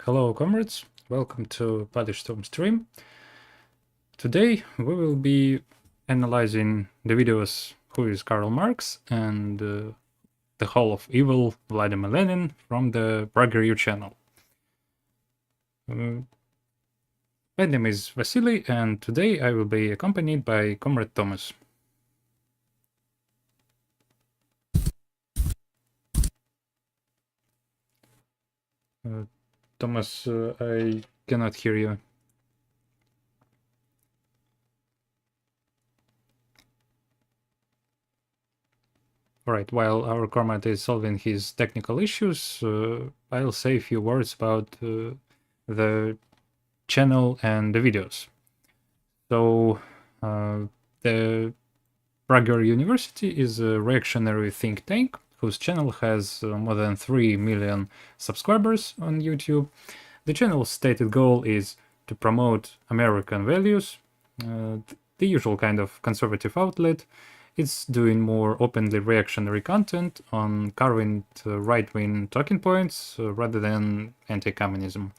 Hello comrades, welcome to Storm stream. Today we will be analyzing the videos Who is Karl Marx and The Hall of Evil Vladimir Lenin from the PragerU channel. My name is Vasily and today I will be accompanied by Comrade Thomas. Thomas, I cannot hear you. Alright, while our comrade is solving his technical issues, I'll say a few words about the channel and the videos. So, the Prager University is a reactionary think tank whose channel has more than 3 million subscribers on YouTube. The channel's stated goal is to promote American values, the usual kind of conservative outlet. It's doing more openly reactionary content on current right-wing talking points rather than anti-communism.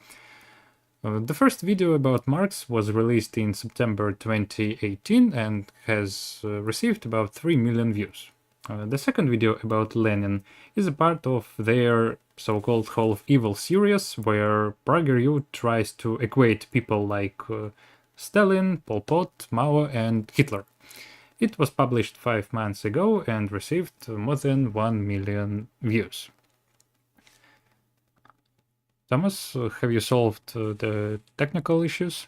The first video about Marx was released in September 2018 and has received about 3 million views. The second video about Lenin is a part of their so-called Hall of Evil series, where PragerU tries to equate people like Stalin, Pol Pot, Mao and Hitler. It was published 5 months ago and received more than 1 million views. Thomas, have you solved the technical issues?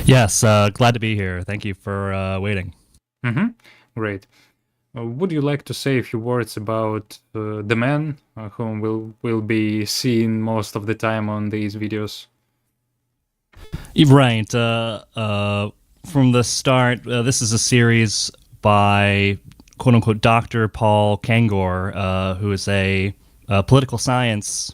Yes, glad to be here. Thank you for waiting. Great. Would you like to say a few words about the man whom we'll be seeing most of the time on these videos? Right. From the start, this is a series by quote-unquote Dr. Paul Kangor, who is a political science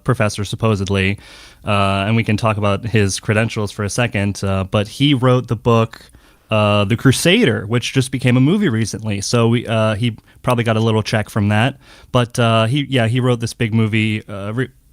professor, supposedly, and we can talk about his credentials for a second, but he wrote the book The Crusader, which just became a movie recently, so he probably got a little check from that, but he wrote this big movie,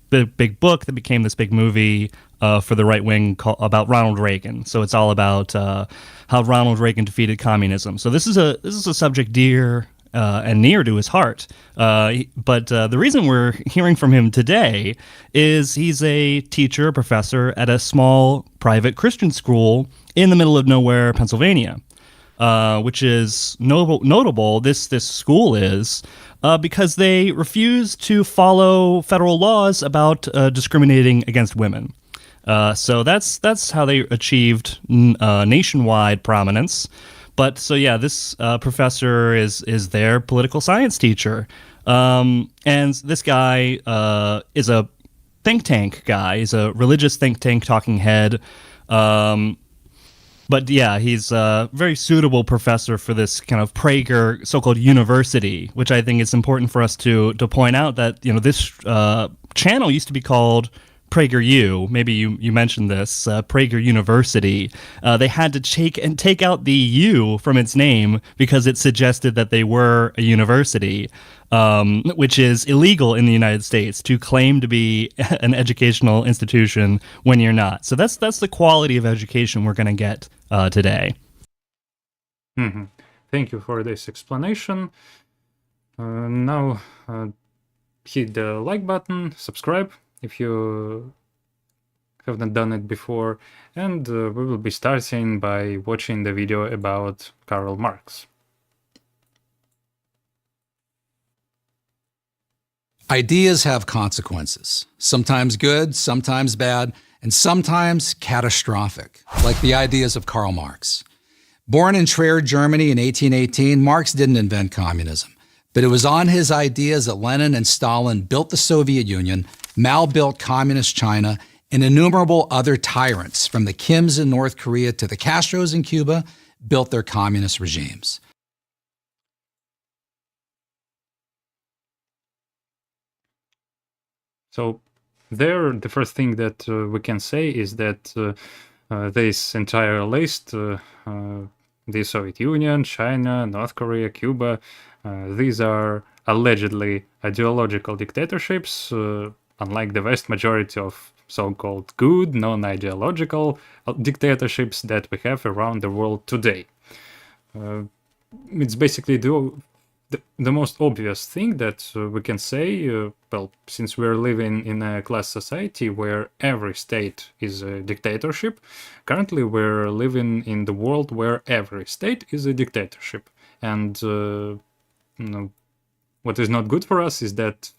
big book that became this big movie for the right wing about Ronald Reagan. So it's all about how Ronald Reagan defeated communism. So this is a subject dear and near to his heart. But the reason we're hearing from him today is he's a teacher, a professor at a small private Christian school in the middle of nowhere, Pennsylvania, which is notable. This school is because they refuse to follow federal laws about discriminating against women. So that's how they achieved nationwide prominence. But so yeah, this professor is their political science teacher, and this guy is a think tank guy. He's a religious think tank talking head. But yeah, he's a very suitable professor for this kind of Prager so-called university, which I think it's important for us to point out that, you know, this channel used to be called PragerU. Maybe you mentioned this, Prager University. They had to take out the U from its name because it suggested that they were a university, which is illegal in the United States to claim to be an educational institution when you're not. So that's the quality of education we're going to get today. Thank you for this explanation. Now hit the like button, subscribe if you have not done it before, and we will be starting by watching the video about Karl Marx. Ideas have consequences, sometimes good, sometimes bad, and sometimes catastrophic, like the ideas of Karl Marx. Born in Trier, Germany in 1818, Marx didn't invent communism, but it was on his ideas that Lenin and Stalin built the Soviet Union, Mao built communist China, and innumerable other tyrants, from the Kims in North Korea to the Castros in Cuba, built their communist regimes. So there, the first thing that we can say is that this entire list, the Soviet Union, China, North Korea, Cuba, these are allegedly ideological dictatorships unlike the vast majority of so-called good, non-ideological dictatorships that we have around the world today. It's basically the most obvious thing that we can say, well, since we're living in a class society where every state is a dictatorship, currently we're living in the world where every state is a dictatorship. And what is not good for us is that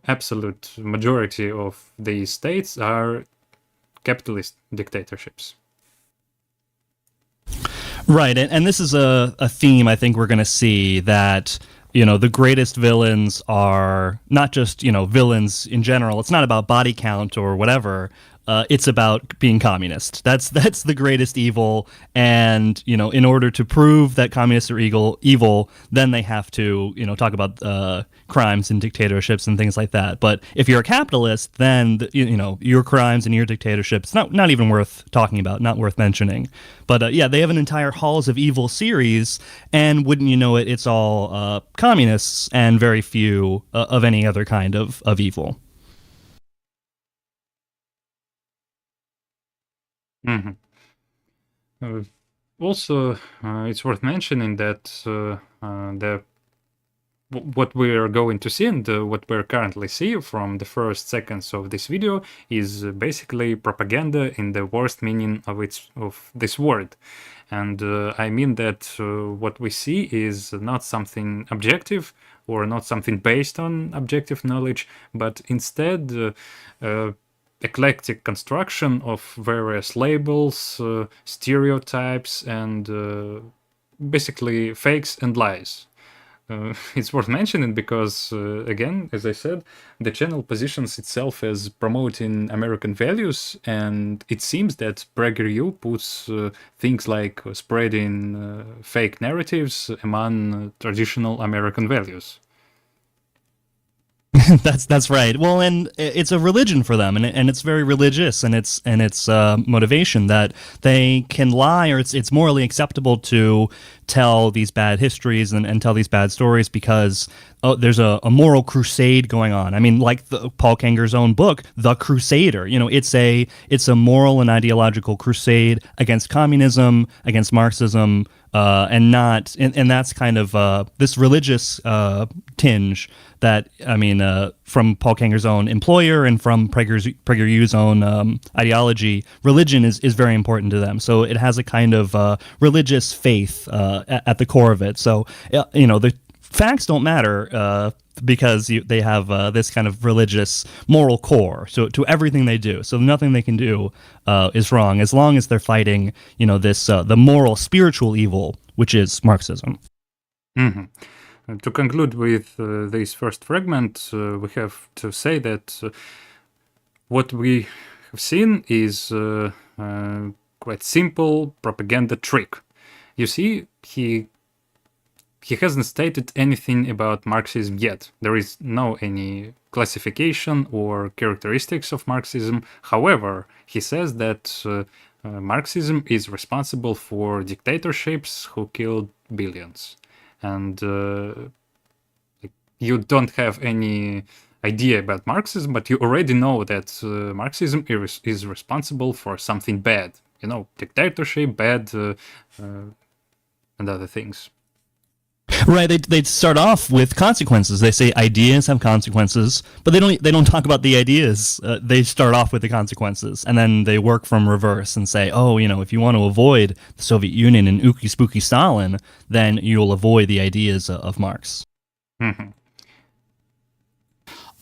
absolute majority of these states are capitalist dictatorships. Right, and this is a theme I think we're going to see, that the greatest villains are not just villains in general. It's not about body count or whatever. It's about being communist. That's the greatest evil, and in order to prove that communists are evil, then they have to talk about crimes and dictatorships and things like that. But if you're a capitalist, then your crimes and your dictatorships not even worth talking about, not worth mentioning. But yeah, they have an entire Halls of Evil series, and wouldn't you know it, it's all communists and very few of any other kind of evil. Mm-hmm. Also, it's worth mentioning that what we are going to see and what we're currently see from the first seconds of this video is basically propaganda in the worst meaning of this word. And I mean that what we see is not something objective or not something based on objective knowledge, but instead eclectic construction of various labels, stereotypes, and basically fakes and lies. It's worth mentioning because, again, as I said, the channel positions itself as promoting American values, and it seems that PragerU puts things like spreading fake narratives among traditional American values. That's right. Well, and it's a religion for them, and it's very religious, and it's motivation that they can lie, or it's morally acceptable to tell these bad histories and tell these bad stories because there's a moral crusade going on. I mean, like Paul Kanger's own book, The Crusader. It's a moral and ideological crusade against communism, against Marxism, and that's kind of this religious tinge that, from Paul Kanger's own employer and from PragerU's own ideology. Religion is very important to them, so it has a kind of religious faith at the core of it. So the facts don't matter because they have this kind of religious moral core to everything they do. So nothing they can do is wrong as long as they're fighting this the moral spiritual evil, which is Marxism. Mm-hmm. To conclude with this first fragment, we have to say that what we have seen is quite simple propaganda trick. You see, he hasn't stated anything about Marxism yet. There is no any classification or characteristics of Marxism. However, he says that Marxism is responsible for dictatorships who killed billions. And you don't have any idea about Marxism, but you already know that Marxism is responsible for something bad. Dictatorship, bad, and other things. Right, they start off with consequences. They say ideas have consequences, but they don't talk about the ideas. They start off with the consequences, and then they work from reverse and say, if you want to avoid the Soviet Union and Ookie Spooky Stalin, then you'll avoid the ideas of Marx. Mm-hmm.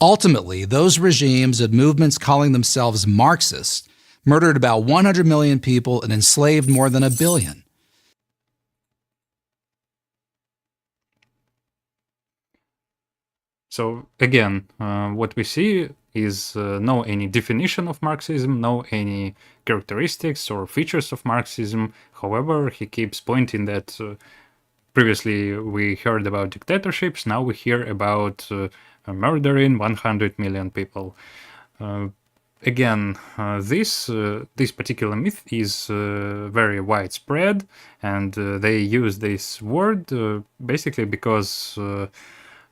Ultimately, those regimes and movements calling themselves Marxist murdered about 100 million people and enslaved more than 1 billion. So again, what we see is no any definition of Marxism, no any characteristics or features of Marxism. However, he keeps pointing that previously we heard about dictatorships, now we hear about murdering 100 million people. Again, this particular myth is very widespread, and they use this word basically because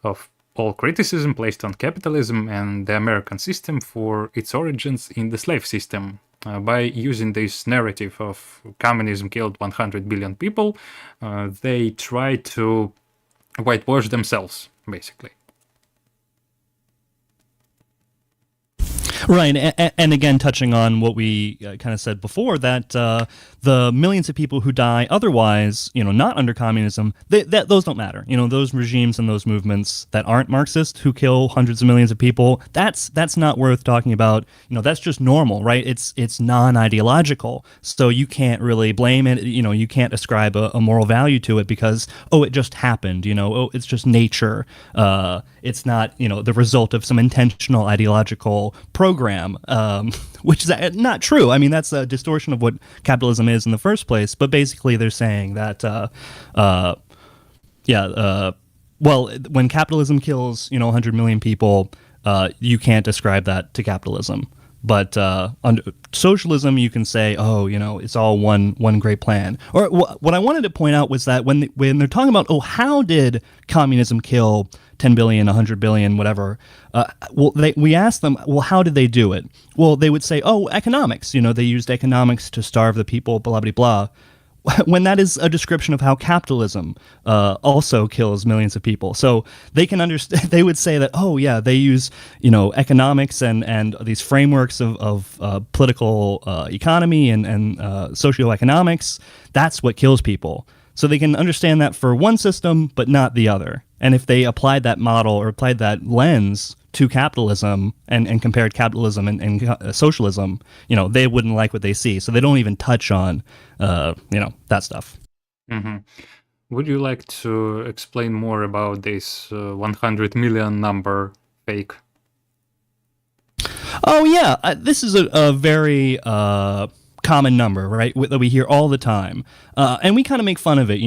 of all criticism placed on capitalism and the American system for its origins in the slave system. By using this narrative of communism killed 100 billion people, they try to whitewash themselves, basically. Right, and again, touching on what we kind of said before, that the millions of people who die otherwise, not under communism, those don't matter. Those regimes and those movements that aren't Marxist, who kill hundreds of millions of people, that's not worth talking about. That's just normal, right? It's non-ideological, so you can't really blame it. You can't ascribe a moral value to it because, it just happened. It's just nature. It's not, the result of some intentional ideological program, which is not true. I mean, that's a distortion of what capitalism is in the first place. But basically, they're saying that, when capitalism kills, 100 million people, you can't ascribe that to capitalism. But under socialism, you can say, it's all one great plan. Or what I wanted to point out was that when they're talking about, how did communism kill 10 billion, 100 billion, whatever, we asked them, how did they do it? Well, they would say, economics. They used economics to starve the people, blah, blah, blah. When that is a description of how capitalism also kills millions of people. So they can understand, they would say that, they use, economics and these frameworks of political economy and socioeconomics. That's what kills people. So they can understand that for one system, but not the other. And if they applied that model or applied that lens to capitalism and compared capitalism and socialism, they wouldn't like what they see. So they don't even touch on, that stuff. Mm-hmm. Would you like to explain more about this 100 million number fake? Oh, yeah. This is a very common number, right, that we hear all the time. And we kind of make fun of it,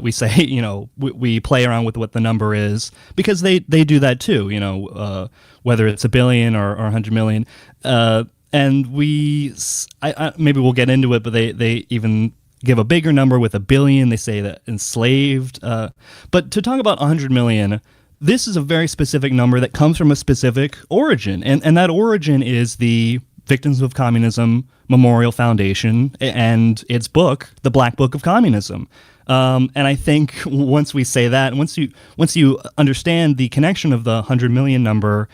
we say, we play around with what the number is because they do that too, whether it's a billion or 100 million. And maybe we'll get into it, but they even give a bigger number with a billion. They say that enslaved. But to talk about 100 million, this is a very specific number that comes from a specific origin. And that origin is the Victims of Communism Memorial Foundation and its book, The Black Book of Communism. And I think once we say that, once you understand the connection of the 100 million number,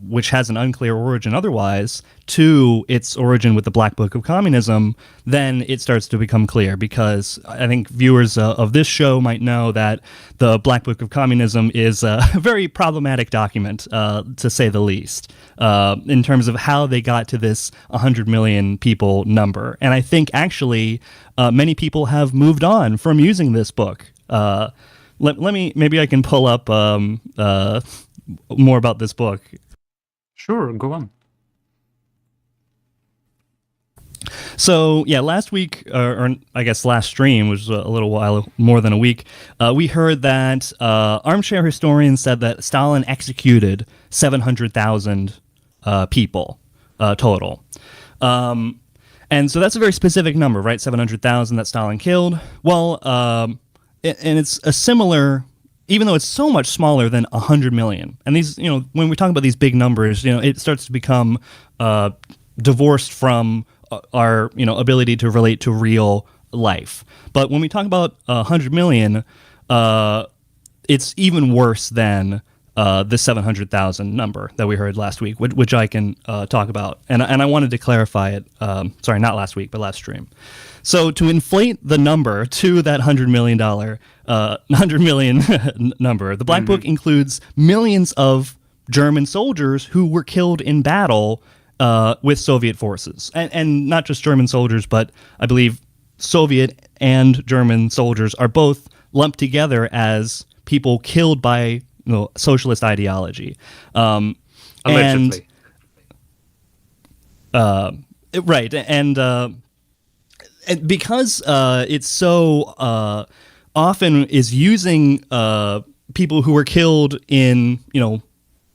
which has an unclear origin otherwise, to its origin with the Black Book of Communism, then it starts to become clear, because I think viewers of this show might know that the Black Book of Communism is a very problematic document, to say the least, in terms of how they got to this 100 million people number. And I think actually many people have moved on from using this book. Maybe I can pull up more about this book. Sure, go on. So, last week, or I guess last stream, which was a little while more than a week, we heard that armchair historians said that Stalin executed 700,000 people total. And so that's a very specific number, right? 700,000 that Stalin killed. Well, and it's a similar, even though it's so much smaller than 100 million. And these, when we talk about these big numbers, it starts to become divorced from our, ability to relate to real life. But when we talk about 100 million, it's even worse than the 700,000 number that we heard last week, which I can talk about. And I wanted to clarify it, sorry, not last week, but last stream. So to inflate the number to that $100 million number, the Black Book includes millions of German soldiers who were killed in battle with Soviet forces. And not just German soldiers, but I believe Soviet and German soldiers are both lumped together as people killed by socialist ideology. Allegedly. Right. And because it's so often is using people who were killed in,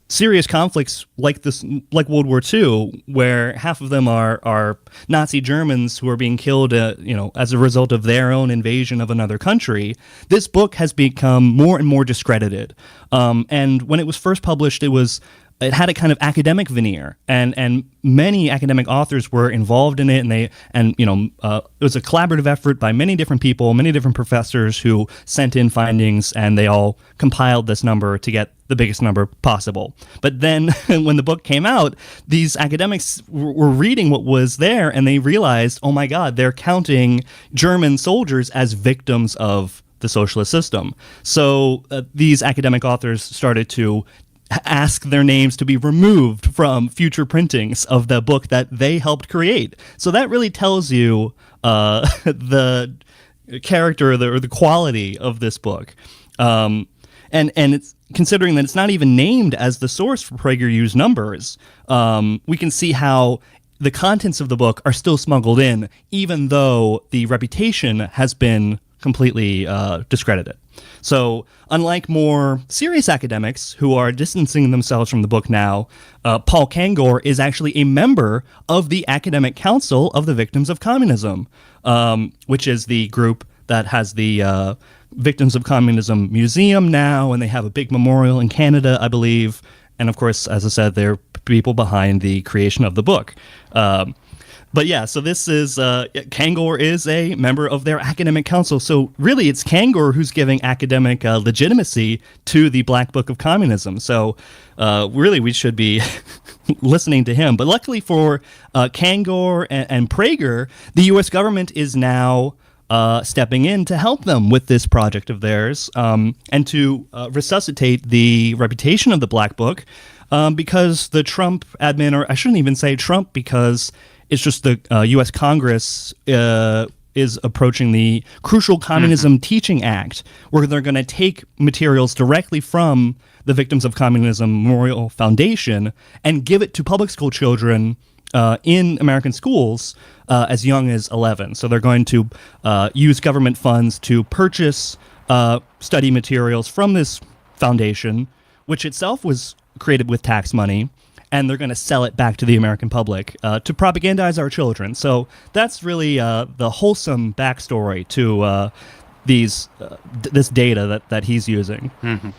serious conflicts like this, like World War II, where half of them are Nazi Germans who are being killed, as a result of their own invasion of another country. This book has become more and more discredited. And when it was first published, it had a kind of academic veneer, and many academic authors were involved in it, and it was a collaborative effort by many different people, many different professors who sent in findings, and they all compiled this number to get the biggest number possible. But then when the book came out, these academics were reading what was there, and they realized, oh my God, they're counting German soldiers as victims of the socialist system. So these academic authors started to ask their names to be removed from future printings of the book that they helped create. So that really tells you the character or the quality of this book. And it's considering that it's not even named as the source for PragerU's numbers, we can see how the contents of the book are still smuggled in, even though the reputation has been completely discredited. So, unlike more serious academics who are distancing themselves from the book now, Paul Kangor is actually a member of the Academic Council of the Victims of Communism, which is the group that has the Victims of Communism Museum now, and they have a big memorial in Canada, I believe. And of course, as I said, they're people behind the creation of the book. But yeah, so this is, Kangor is a member of their academic council. So really, it's Kangor who's giving academic legitimacy to the Black Book of Communism. So really, we should be listening to him. But luckily for Kangor and Prager, the U.S. government is now stepping in to help them with this project of theirs, and to resuscitate the reputation of the Black Book, because the Trump admin, or I shouldn't even say Trump, because it's just the U.S. Congress is approaching the Crucial Communism Teaching Act, where they're going to take materials directly from the Victims of Communism Memorial Foundation and give it to public school children in American schools as young as 11. So they're going to use government funds to purchase study materials from this foundation, which itself was created with tax money, and they're going to sell it back to the American public to propagandize our children. So that's really the wholesome backstory to this data that he's using. Mm-hmm.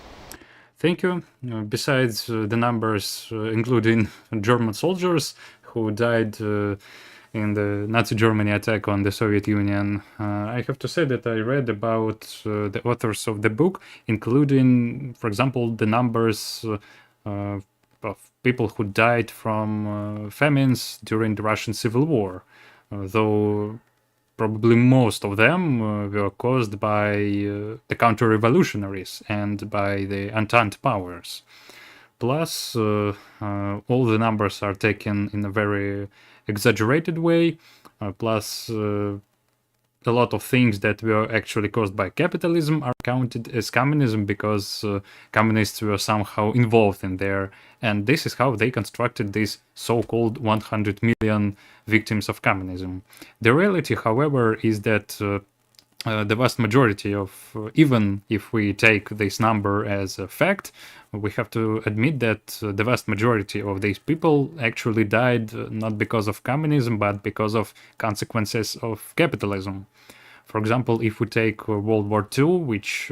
Thank you. Besides the numbers, including German soldiers who died in the Nazi Germany attack on the Soviet Union, I have to say that I read about the authors of the book, including, for example, the numbers of people who died from famines during the Russian Civil War, though probably most of them were caused by the counter-revolutionaries and by the Entente powers. Plus, all the numbers are taken in a very exaggerated way, plus a lot of things that were actually caused by capitalism are counted as communism because communists were somehow involved in there. And this is how they constructed these so-called 100 million victims of communism. The reality, however, is that the vast majority of, even if we take this number as a fact, we have to admit that the vast majority of these people actually died not because of communism, but because of consequences of capitalism. For example, if we take World War II, which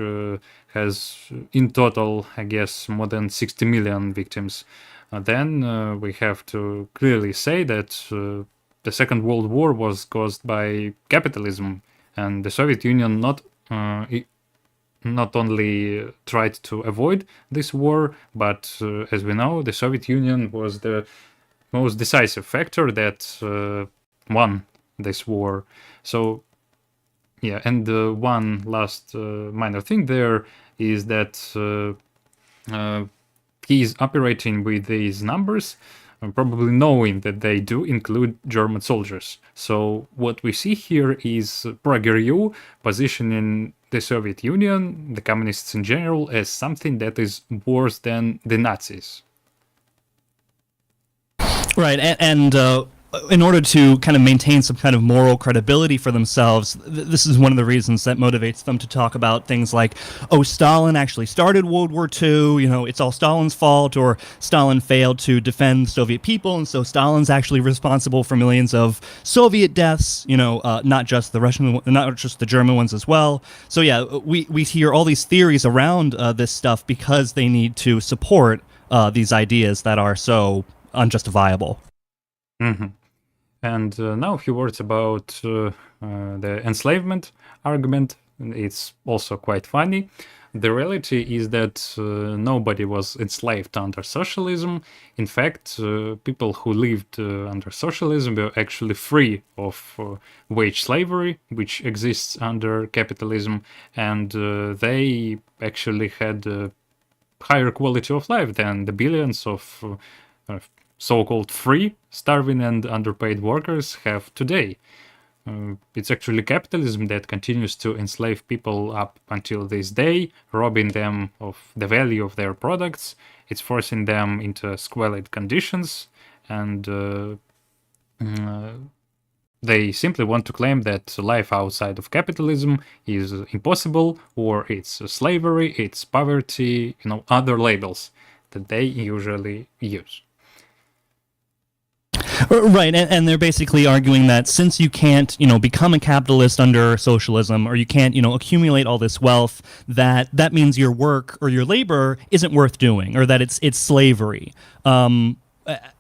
has in total, I guess, more than 60 million victims, then we have to clearly say that the Second World War was caused by capitalism, and the Soviet Union not only tried to avoid this war, but as we know, the Soviet Union was the most decisive factor that won this war. So, yeah, and one last minor thing there is that he is operating with these numbers, probably knowing that they do include German soldiers. So what we see here is PragerU positioning the Soviet Union, the communists in general, as something that is worse than the Nazis. Right, and in order to kind of maintain some kind of moral credibility for themselves, this is one of the reasons that motivates them to talk about things like, oh, Stalin actually started World War II, it's all Stalin's fault, or Stalin failed to defend the Soviet people, and so Stalin's actually responsible for millions of Soviet deaths, not just the German ones as well. So yeah, we hear all these theories around this stuff because they need to support these ideas that are so unjustifiable. Mm-hmm. And now a few words about the enslavement argument. It's also quite funny. The reality is that nobody was enslaved under socialism. In fact, people who lived under socialism were actually free of wage slavery, which exists under capitalism, and they actually had a higher quality of life than the billions of so-called free, starving and underpaid workers have today. It's actually capitalism that continues to enslave people up until this day, robbing them of the value of their products. It's forcing them into squalid conditions, and they simply want to claim that life outside of capitalism is impossible, or it's slavery, it's poverty, other labels that they usually use. Right, and they're basically arguing that since you can't, become a capitalist under socialism, or you can't, accumulate all this wealth, that means your work or your labor isn't worth doing, or that it's slavery.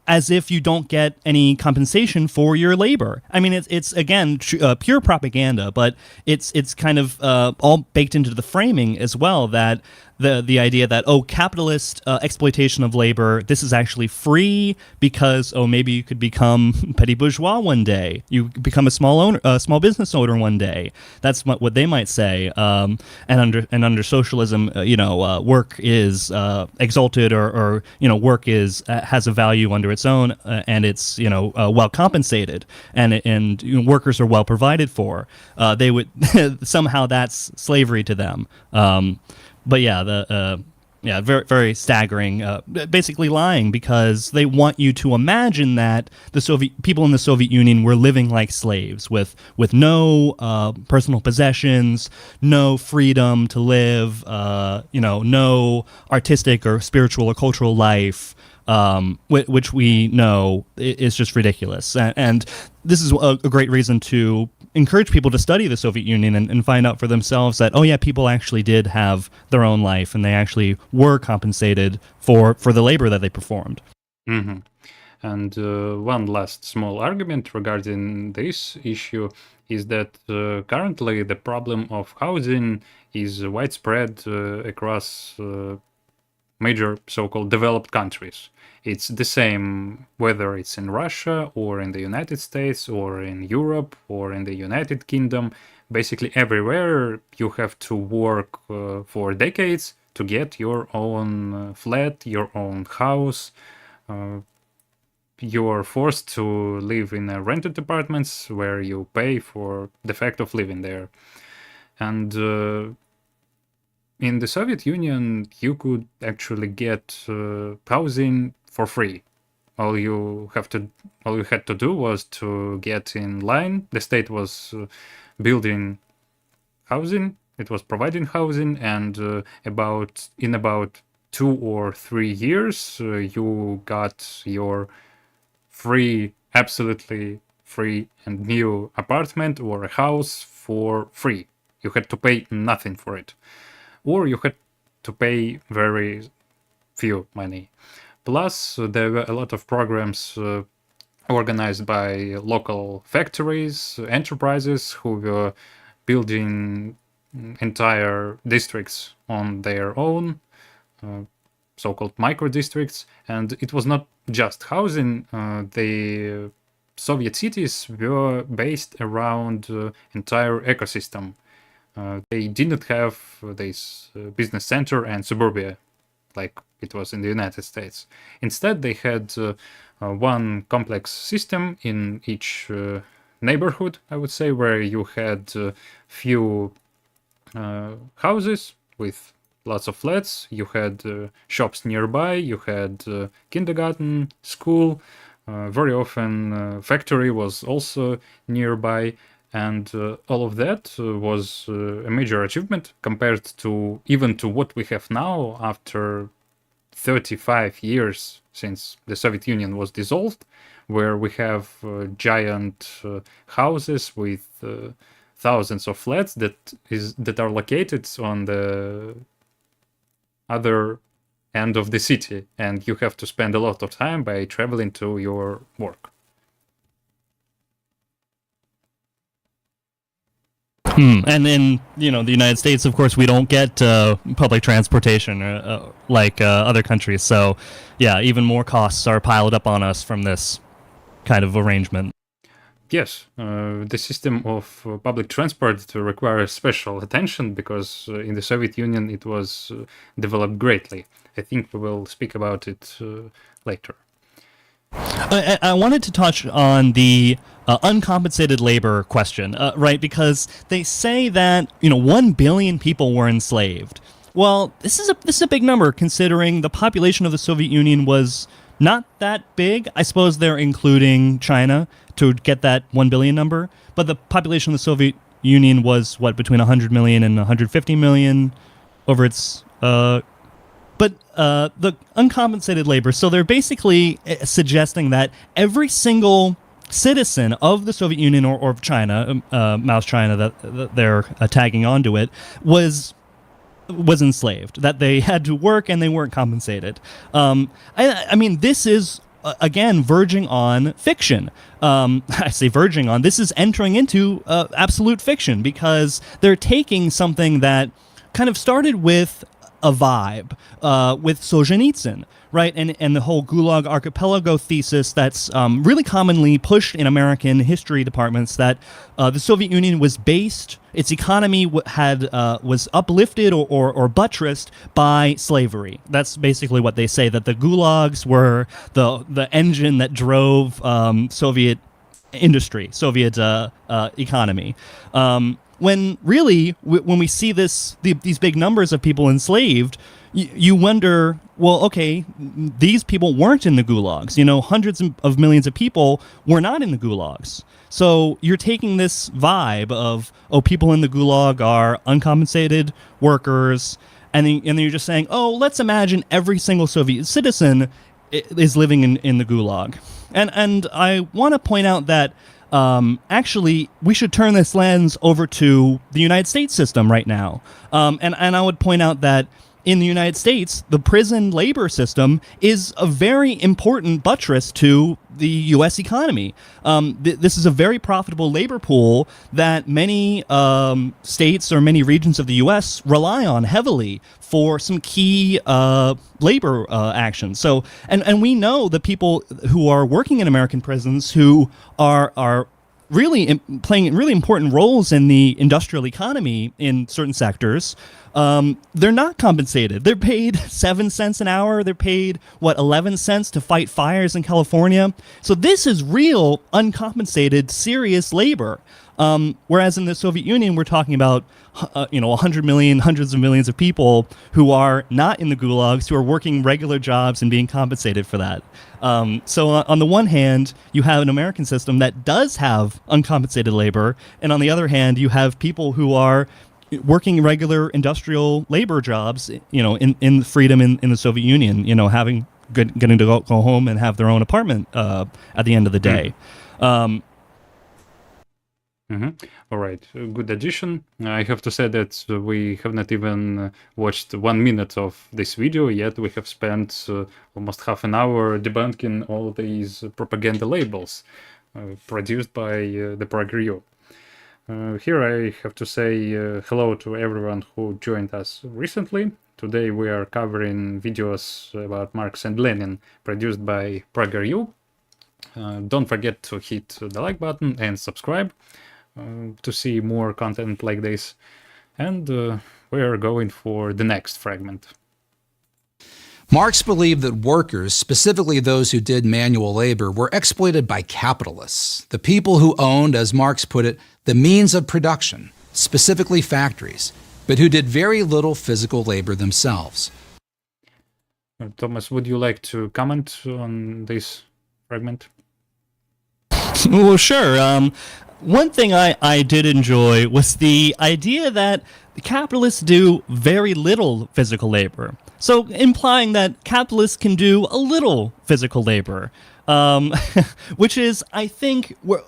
As if you don't get any compensation for your labor. I mean, it's again pure propaganda, but it's kind of all baked into the framing as well, that the idea that, capitalist exploitation of labor, this is actually free because maybe you could become petty bourgeois one day, you become a small business owner one day. That's what they might say. And under socialism, work is exalted, or work has a value under its own, and it's well compensated, and workers are well provided for. They would somehow that's slavery to them. But yeah, very, very staggering. Basically lying because they want you to imagine that the Soviet people in the Soviet Union were living like slaves, with no personal possessions, no freedom to live, no artistic or spiritual or cultural life, which we know is just ridiculous. And this is a great reason to encourage people to study the Soviet Union and find out for themselves that, people actually did have their own life, and they actually were compensated for the labor that they performed. Mm-hmm. And one last small argument regarding this issue is that currently the problem of housing is widespread across major so-called developed countries. It's the same whether it's in Russia or in the United States or in Europe or in the United Kingdom. Basically everywhere you have to work for decades to get your own flat, your own house. You're forced to live in rented apartments where you pay for the fact of living there. And in the Soviet Union, you could actually get housing for free. All you had to do was to get in line. The state was building housing. It was providing housing, and in about 2 or 3 years, you got your absolutely free and new apartment or a house for free. You had to pay nothing for it, or you had to pay very few money. Plus, there were a lot of programs organized by local factories, enterprises who were building entire districts on their own, so-called micro districts. And it was not just housing. The Soviet cities were based around entire ecosystem. They didn't have this business center and suburbia like it was in the United States. Instead, they had one complex system in each neighborhood, I would say, where you had few houses with lots of flats. You had shops nearby. You had kindergarten, school, Very often factory was also nearby, and all of that was a major achievement compared to even to what we have now after 35 years since the Soviet Union was dissolved, where we have giant houses with thousands of flats that are located on the other end of the city, and you have to spend a lot of time by traveling to your work. And in the United States, of course, we don't get public transportation like other countries. So, yeah, even more costs are piled up on us from this kind of arrangement. Yes, the system of public transport requires special attention because in the Soviet Union it was developed greatly. I think we will speak about it later. I wanted to touch on the uncompensated labor question, right? Because they say that 1 billion people were enslaved. Well, this is a big number considering the population of the Soviet Union was not that big. I suppose they're including China to get that 1 billion number, but the population of the Soviet Union was between 100 million and 150 million over its But the uncompensated labor, so they're basically suggesting that every single citizen of the Soviet Union or of China, Mao's China, that they're tagging onto it, was enslaved, that they had to work and they weren't compensated. I mean, this is, again, verging on fiction. I say verging on, this is entering into absolute fiction because they're taking something that kind of started with a vibe with Solzhenitsyn, right? And the whole Gulag Archipelago thesis that's really commonly pushed in American history departments, that the Soviet Union was based, its economy was uplifted or buttressed by slavery. That's basically what they say, that the gulags were the engine that drove Soviet industry, Soviet economy. When really, when we see these big numbers of people enslaved, you wonder, well, okay, these people weren't in the gulags. Hundreds of millions of people were not in the gulags. So you're taking this vibe of, people in the gulag are uncompensated workers, and then you're just saying, let's imagine every single Soviet citizen is living in the gulag. And I want to point out that actually, we should turn this lens over to the United States system right now. And I would point out that in the United States, the prison labor system is a very important buttress to the U.S. economy. This is a very profitable labor pool that many states or many regions of the U.S. rely on heavily for some key labor actions. So, and we know the people who are working in American prisons who are really playing really important roles in the industrial economy in certain sectors. They're not compensated. They're paid 7 cents an hour. They're paid 11 cents to fight fires in California. So this is real uncompensated, serious labor. Whereas in the Soviet Union, we're talking about 100 million, hundreds of millions of people who are not in the gulags, who are working regular jobs and being compensated for that. So on the one hand, you have an American system that does have uncompensated labor, and on the other hand, you have people who are working regular industrial labor jobs, in freedom in the Soviet Union, getting to go home and have their own apartment at the end of the day. All right, good addition. I have to say that we have not even watched 1 minute of this video yet. We have spent almost half an hour debunking all these propaganda labels produced by the PragerU. Here I have to say hello to everyone who joined us recently. Today we are covering videos about Marx and Lenin produced by PragerU. Don't forget to hit the like button and subscribe to see more content like this. And we are going for the next fragment. Marx believed that workers, specifically those who did manual labor, were exploited by capitalists, the people who owned, as Marx put it, the means of production, specifically factories, but who did very little physical labor themselves. Thomas, would you like to comment on this fragment? Well, sure. One thing I did enjoy was the idea that capitalists do very little physical labor. So implying that capitalists can do a little physical labor, which is, I think, we're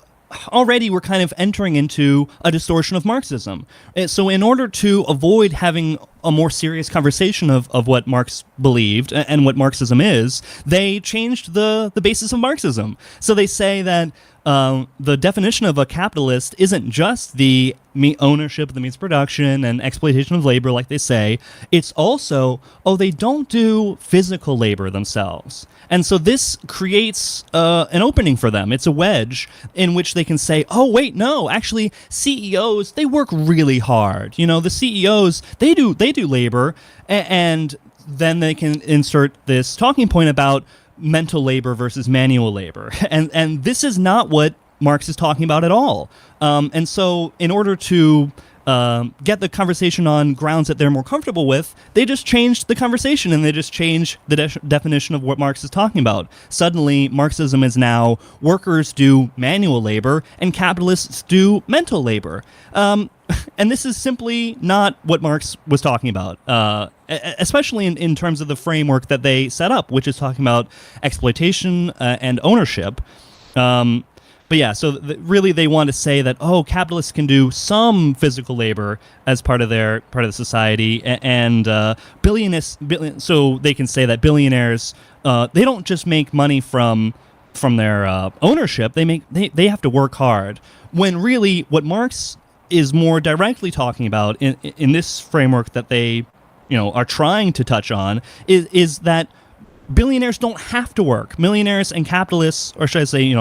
kind of entering into a distortion of Marxism. So in order to avoid having a more serious conversation of what Marx believed and what Marxism is, they changed the basis of Marxism. So they say that the definition of a capitalist isn't just the ownership of the means of production and exploitation of labor, like they say. It's also, they don't do physical labor themselves. And so this creates an opening for them. It's a wedge in which they can say, oh, wait, no, actually, CEOs, they work really hard. You know, the CEOs, they do labor, and then they can insert this talking point about mental labor versus manual labor. And this is not what Marx is talking about at all. And so in order to get the conversation on grounds that they're more comfortable with, they just changed the conversation and they just changed the definition of what Marx is talking about. Suddenly, Marxism is now workers do manual labor and capitalists do mental labor. And this is simply not what Marx was talking about, especially in terms of the framework that they set up, which is talking about exploitation and ownership. But yeah, so really they want to say that, capitalists can do some physical labor as part of the society, and billionaires, so they can say that billionaires, they don't just make money from their ownership, they have to work hard. When really what Marx is more directly talking about in this framework that they, are trying to touch on is that billionaires don't have to work. Millionaires and capitalists, or should I say,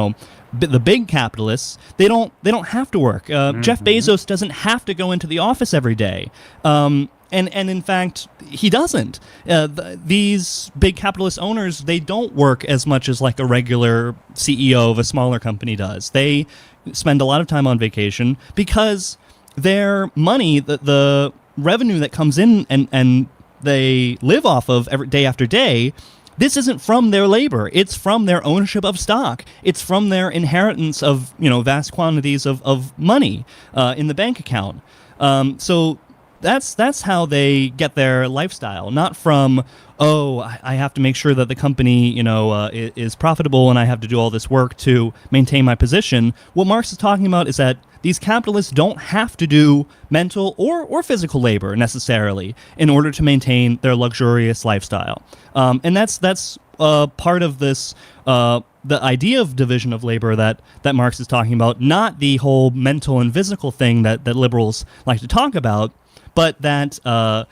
the big capitalists, they don't have to work. Jeff Bezos doesn't have to go into the office every day. And in fact, he doesn't. These big capitalist owners, they don't work as much as like a regular CEO of a smaller company does. They spend a lot of time on vacation because their money, the revenue that comes in and they live off of day after day, this isn't from their labor. It's from their ownership of stock. It's from their inheritance of, vast quantities of money in the bank account. So that's how they get their lifestyle, not from, I have to make sure that the company, is profitable and I have to do all this work to maintain my position. What Marx is talking about is that these capitalists don't have to do mental or physical labor necessarily in order to maintain their luxurious lifestyle. And that's part of this, the idea of division of labor that Marx is talking about, not the whole mental and physical thing that liberals like to talk about, but that the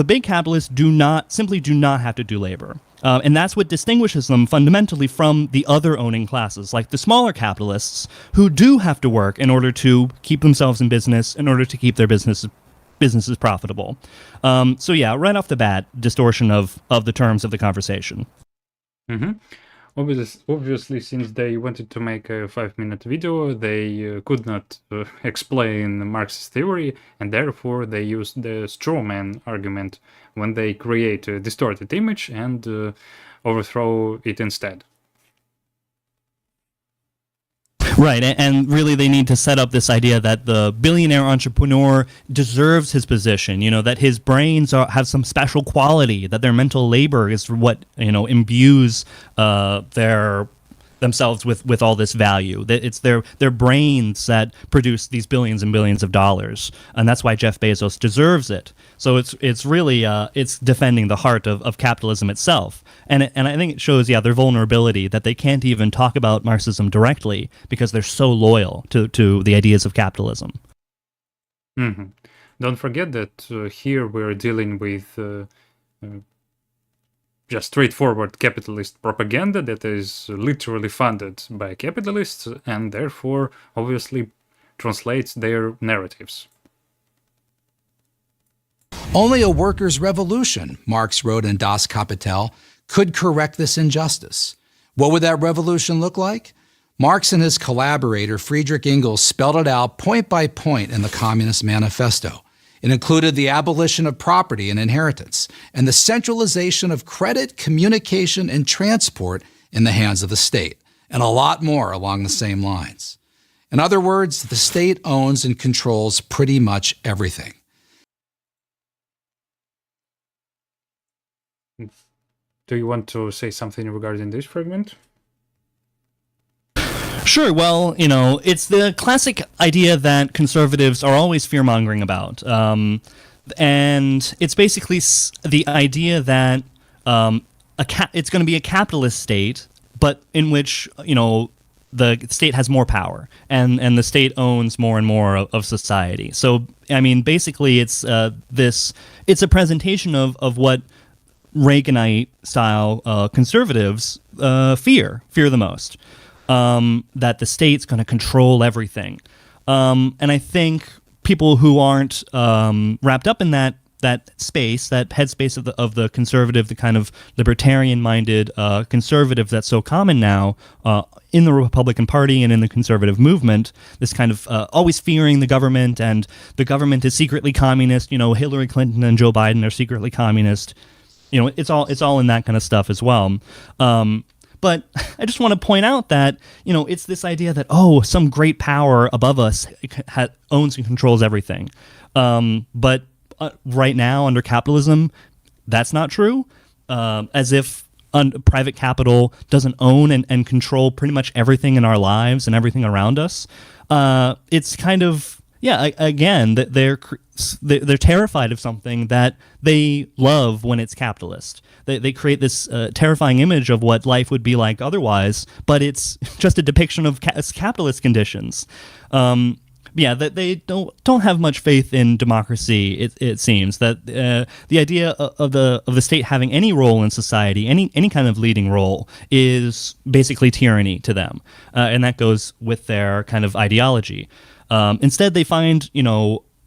big capitalists simply do not have to do labor. And that's what distinguishes them fundamentally from the other owning classes, like the smaller capitalists, who do have to work in order to keep themselves in business, in order to keep their businesses profitable. So yeah, right off the bat, distortion of the terms of the conversation. Mm-hmm. Obviously, since they wanted to make a 5-minute video, they could not explain Marxist theory, and therefore they used the straw man argument when they create a distorted image and overthrow it instead. Right, and really they need to set up this idea that the billionaire entrepreneur deserves his position, that his brains have some special quality, that their mental labor is what, imbues themselves with all this value. That it's their brains that produce these billions and billions of dollars, and that's why Jeff Bezos deserves it. So it's really it's defending the heart of capitalism itself, and I think it shows their vulnerability, that they can't even talk about Marxism directly because they're so loyal to the ideas of capitalism. Mm-hmm. Don't forget that here we're dealing with just straightforward capitalist propaganda that is literally funded by capitalists and therefore obviously translates their narratives. Only a workers' revolution, Marx wrote in Das Kapital, could correct this injustice. What would that revolution look like? Marx and his collaborator Friedrich Engels spelled it out point by point in the Communist Manifesto. It included the abolition of property and inheritance and the centralization of credit, communication, and transport in the hands of the state. and a lot more along the same lines. In other words, the state owns and controls pretty much everything. Do you want to say something regarding this fragment? Sure. Well, it's the classic idea that conservatives are always fear-mongering about. And it's basically the idea that it's going to be a capitalist state, but in which, the state has more power and the state owns more and more of society. So, I mean, basically it's it's a presentation of what Reaganite-style conservatives fear the most. That the state's going to control everything. And I think people who aren't wrapped up in that space, that headspace of the conservative, the kind of libertarian-minded conservative that's so common now in the Republican Party and in the conservative movement, this kind of always fearing the government, and the government is secretly communist. Hillary Clinton and Joe Biden are secretly communist. It's all in that kind of stuff as well. But I just want to point out that, it's this idea that, some great power above us owns and controls everything. But right now, under capitalism, that's not true. As if private capital doesn't own and control pretty much everything in our lives and everything around us. It's kind of, again, that they're terrified of something that they love when it's capitalist. They create this terrifying image of what life would be like otherwise, but it's just a depiction of capitalist conditions. That they don't have much faith in democracy. It seems that the idea of the state having any role in society, any kind of leading role, is basically tyranny to them, and that goes with their kind of ideology. Instead, they find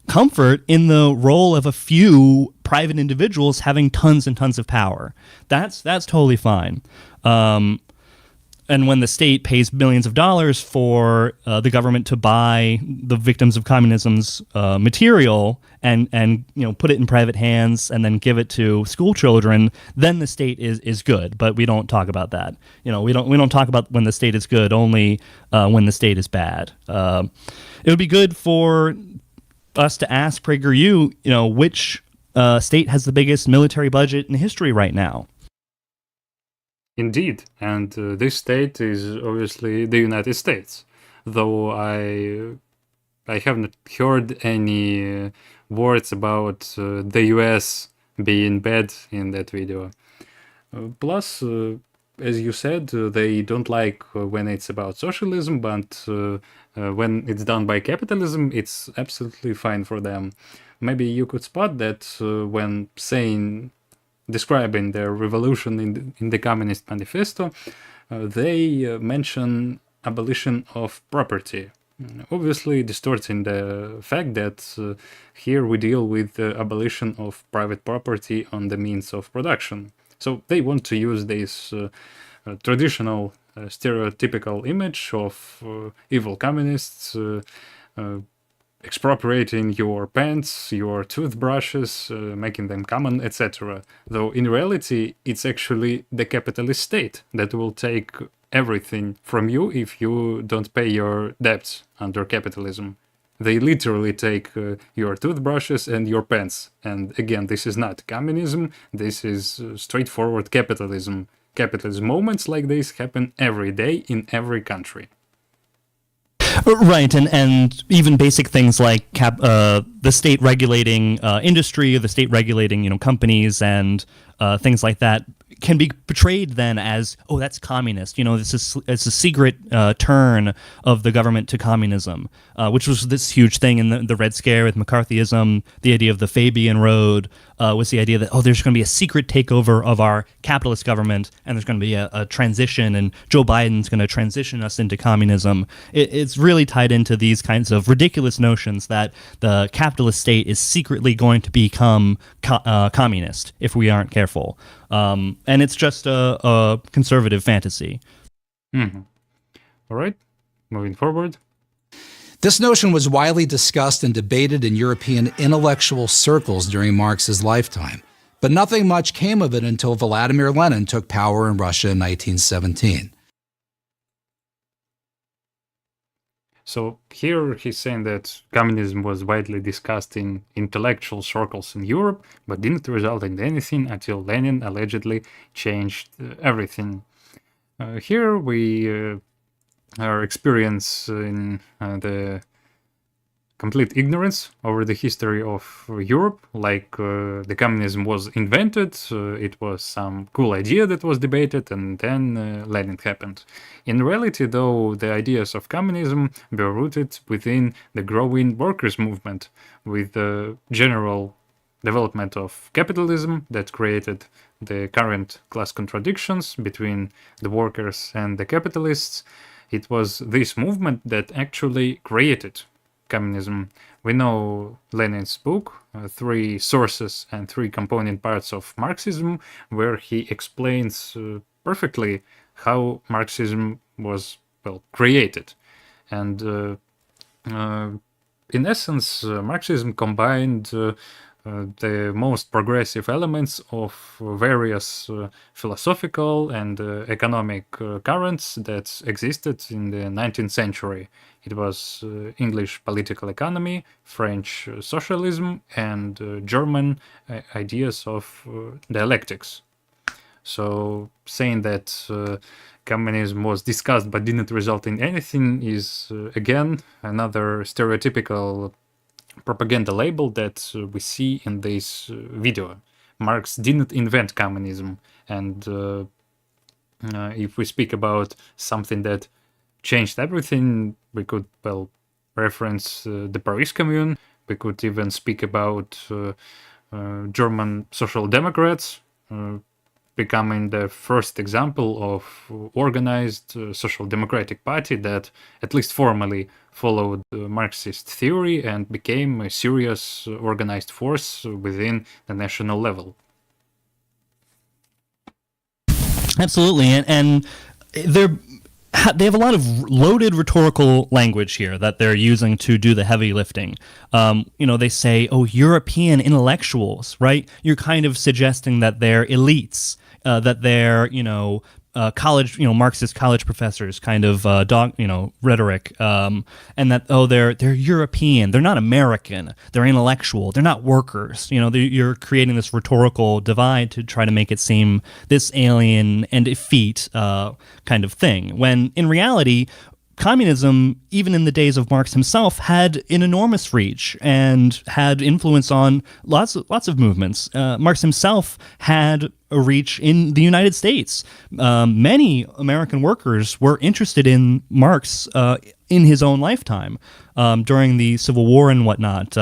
comfort in the role of a few private individuals having tons and tons of power. That's totally fine. And when the state pays millions of dollars for the government to buy the victims of communism's material and put it in private hands and then give it to school children, then the state is good. But we don't talk about that. We don't talk about when the state is good, only when the state is bad. It would be good for us to ask PragerU, which state has the biggest military budget in history right now. Indeed, and this state is obviously the United States, though I haven't heard any words about the US being bad in that video. Plus, as you said, they don't like when it's about socialism, but when it's done by capitalism, it's absolutely fine for them. Maybe you could spot that when describing their revolution in the Communist Manifesto, they mention abolition of property, obviously distorting the fact that here we deal with the abolition of private property on the means of production. So they want to use this traditional stereotypical image of evil communists expropriating your pens, your toothbrushes, making them common, etc. Though in reality, it's actually the capitalist state that will take everything from you if you don't pay your debts under capitalism. They literally take your toothbrushes and your pens. And again, this is not communism, this is straightforward capitalism. Capitalism moments like this happen every day in every country. Right, and even basic things like the state regulating industry, the state regulating companies and things like that can be portrayed then as, that's communist. It's a secret turn of the government to communism, which was this huge thing in the Red Scare with McCarthyism. The idea of the Fabian Road was the idea that, there's going to be a secret takeover of our capitalist government, and there's going to be a transition, and Joe Biden's going to transition us into communism. It's really tied into these kinds of ridiculous notions that the capitalist state is secretly going to become communist if we aren't careful. And it's just a conservative fantasy. Mm-hmm. All right, moving forward. This notion was widely discussed and debated in European intellectual circles during Marx's lifetime, but nothing much came of it until Vladimir Lenin took power in Russia in 1917. So here he's saying that communism was widely discussed in intellectual circles in Europe, but didn't result in anything until Lenin allegedly changed everything. Here we are experiencing the complete ignorance over the history of Europe, like the communism was invented, it was some cool idea that was debated, and then Lenin happened. In reality, though, the ideas of communism were rooted within the growing workers' movement, with the general development of capitalism that created the current class contradictions between the workers and the capitalists. It was this movement that actually created communism. We know Lenin's book, Three Sources and Three Component Parts of Marxism, where he explains perfectly how Marxism was, well, created. And in essence, Marxism combined the most progressive elements of various philosophical and economic currents that existed in the 19th century. It was English political economy, French socialism, and German ideas of dialectics. So saying that communism was discussed but didn't result in anything is, again, another stereotypical propaganda label that we see in this video. Marx didn't invent communism, and if we speak about something that changed everything, we could, well, reference the Paris Commune. We could even speak about German social democrats becoming the first example of organized social democratic party that, at least formally, followed Marxist theory and became a serious organized force within the national level. Absolutely, and they have a lot of loaded rhetorical language here that they're using to do the heavy lifting. They say, "Oh, European intellectuals," right? You're kind of suggesting that they're elites, that they're, college, Marxist college professors kind of rhetoric, and that, oh, they're European, they're not American, they're intellectual, they're not workers. You're creating this rhetorical divide to try to make it seem this alien and effete kind of thing, when in reality, communism, even in the days of Marx himself, had an enormous reach and had influence on lots of movements. Marx himself had a reach in the United States. Many American workers were interested in Marx in his own lifetime during the Civil War and whatnot.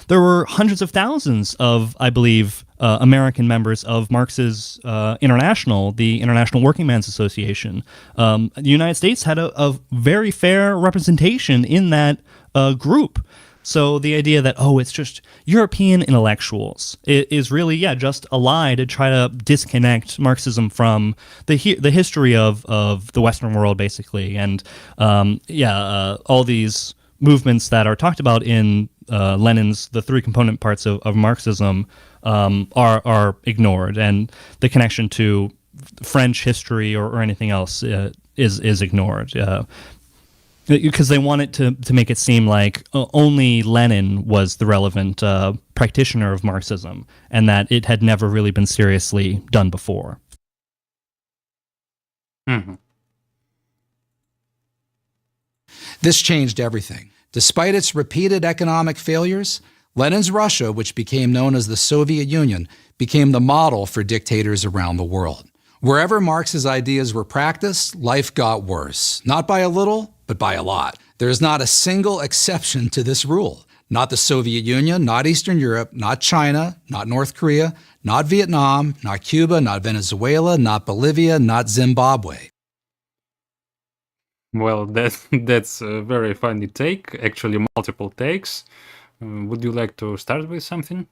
There were hundreds of thousands of, I believe, American members of Marx's International, the International Working Men's Association. The United States had a very fair representation in that group. So the idea that, oh, it's just European intellectuals is really, just a lie to try to disconnect Marxism from the history of the Western world, basically. And all these movements that are talked about in Lenin's The Three Component Parts of Marxism are ignored, and the connection to French history or anything else is ignored. Because they want it to make it seem like only Lenin was the relevant practitioner of Marxism, and that it had never really been seriously done before. Mm-hmm. This changed everything. Despite its repeated economic failures, Lenin's Russia, which became known as the Soviet Union, became the model for dictators around the world. Wherever Marx's ideas were practiced, life got worse. Not by a little, but by a lot. There is not a single exception to this rule. Not the Soviet Union, not Eastern Europe, not China, not North Korea, not Vietnam, not Cuba, not Venezuela, not Bolivia, not Zimbabwe. Well, that's a very funny take, actually multiple takes. Would you like to start with something?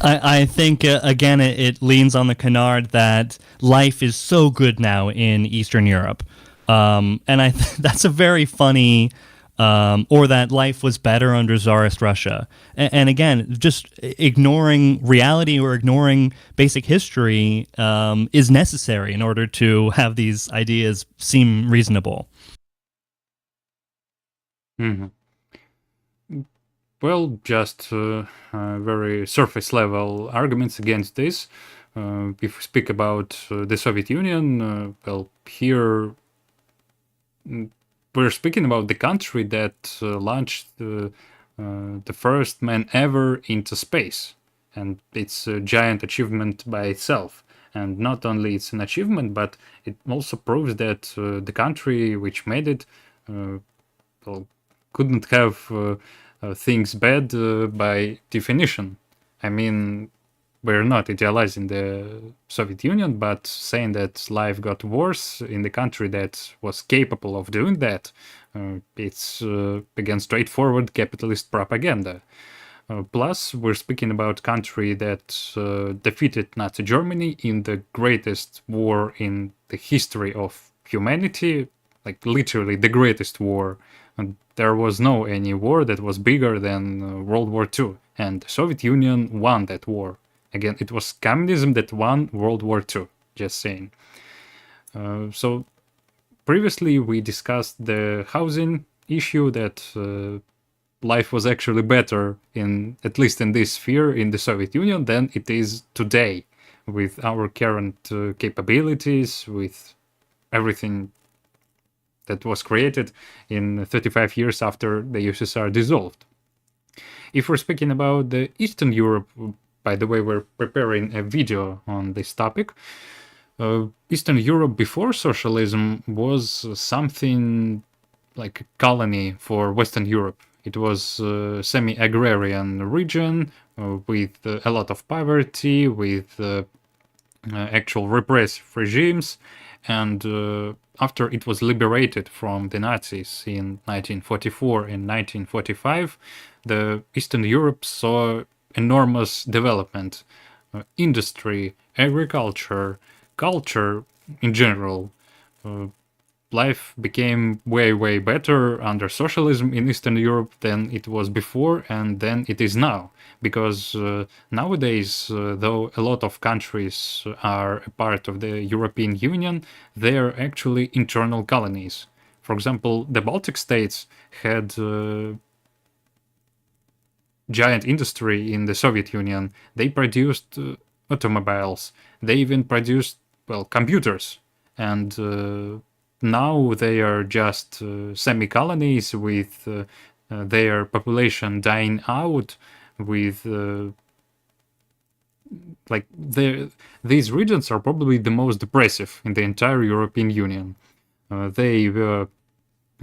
I think, again, it leans on the canard that life is so good now in Eastern Europe. And that's a very funny, or that life was better under Tsarist Russia. And again, just ignoring reality or ignoring basic history is necessary in order to have these ideas seem reasonable. Mhm. Well, just very surface level arguments against this. If we speak about the Soviet Union, well, here we're speaking about the country that launched the first man ever into space. And it's a giant achievement by itself. And not only it's an achievement, but it also proves that the country which made it well, couldn't have things bad by definition. I mean, we're not idealizing the Soviet Union, but saying that life got worse in the country that was capable of doing that, it's again straightforward capitalist propaganda. Plus, we're speaking about a country that defeated Nazi Germany in the greatest war in the history of humanity, like literally the greatest war. And there was no any war that was bigger than World War II, and the Soviet Union won that war. Again, it was communism that won World War II, just saying. So previously we discussed the housing issue, that life was actually better in, at least in this sphere, in the Soviet Union than it is today, with our current capabilities, with everything that was created in 35 years after the USSR dissolved. If we're speaking about the Eastern Europe, by the way, we're preparing a video on this topic. Eastern Europe before socialism was something like a colony for Western Europe. It was a semi-agrarian region with a lot of poverty, with actual repressive regimes, and after it was liberated from the Nazis in 1944 and 1945, the Eastern Europe saw enormous development, industry, agriculture, culture in general. Life became way better under socialism in Eastern Europe than it was before and than it is now. Because nowadays, though a lot of countries are a part of the European Union, they are actually internal colonies. For example, the Baltic states had giant industry in the Soviet Union. They produced automobiles. They even produced, well, computers. And now they are just semi-colonies with their population dying out, with these regions are probably the most depressive in the entire European Union. They were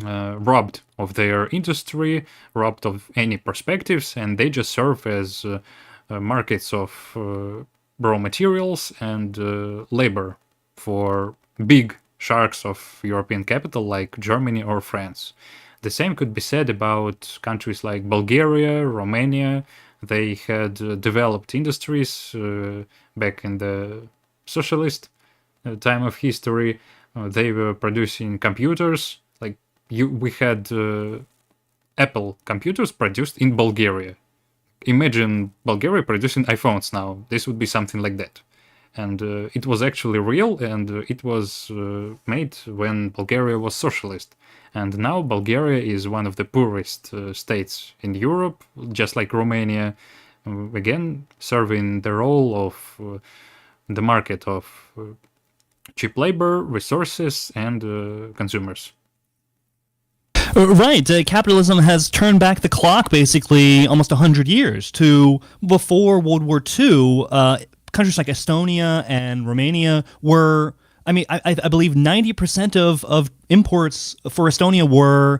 robbed of their industry, robbed of any perspectives, and they just serve as markets of raw materials and labor for big sharks of European capital like Germany or France. The same could be said about countries like Bulgaria, Romania. They had developed industries back in the socialist time of history. They were producing computers. Like we had Apple computers produced in Bulgaria. Imagine Bulgaria producing iPhones now. This would be something like that. And it was actually real, and it was made when Bulgaria was socialist. And now Bulgaria is one of the poorest states in Europe, just like Romania, again, serving the role of the market of cheap labor, resources, and consumers. Right. Capitalism has turned back the clock basically almost 100 years to before World War II. Countries like Estonia and Romania were, I mean, I believe 90% of imports for Estonia were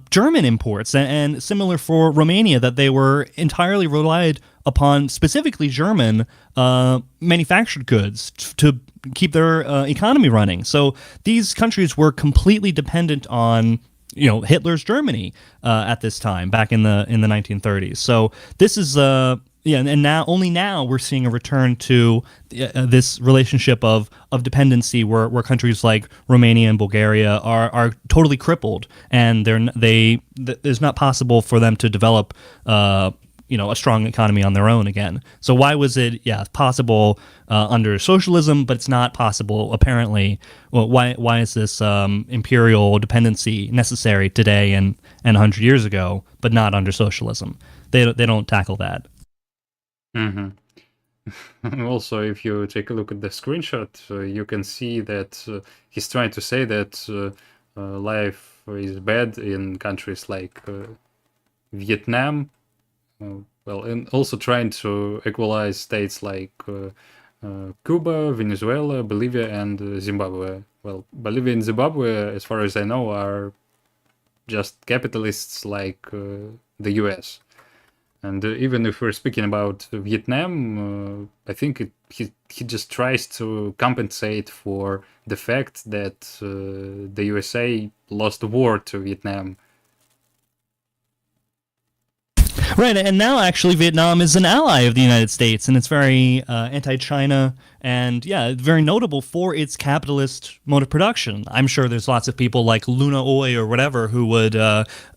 German imports, and similar for Romania, that they were entirely relied upon specifically German manufactured goods to keep their economy running. So these countries were completely dependent on Hitler's Germany at this time, back in the 1930s. So this is and only now we're seeing a return to this relationship of dependency, where countries like Romania and Bulgaria are totally crippled, and there's not possible for them to develop a strong economy on their own again. So why was it possible under socialism, but it's not possible apparently? Well, why is this imperial dependency necessary today and 100 years ago, but not under socialism? They don't tackle that. Mm-hmm. Also, if you take a look at the screenshot, you can see that he's trying to say that life is bad in countries like Vietnam, and also trying to equalize states like Cuba, Venezuela, Bolivia, and Zimbabwe. Well, Bolivia and Zimbabwe, as far as I know, are just capitalists like the US. And even if we're speaking about Vietnam, I think he just tries to compensate for the fact that the USA lost the war to Vietnam. Right, and now actually Vietnam is an ally of the United States, and it's very anti-China, and very notable for its capitalist mode of production. I'm sure there's lots of people like Luna Oi or whatever who would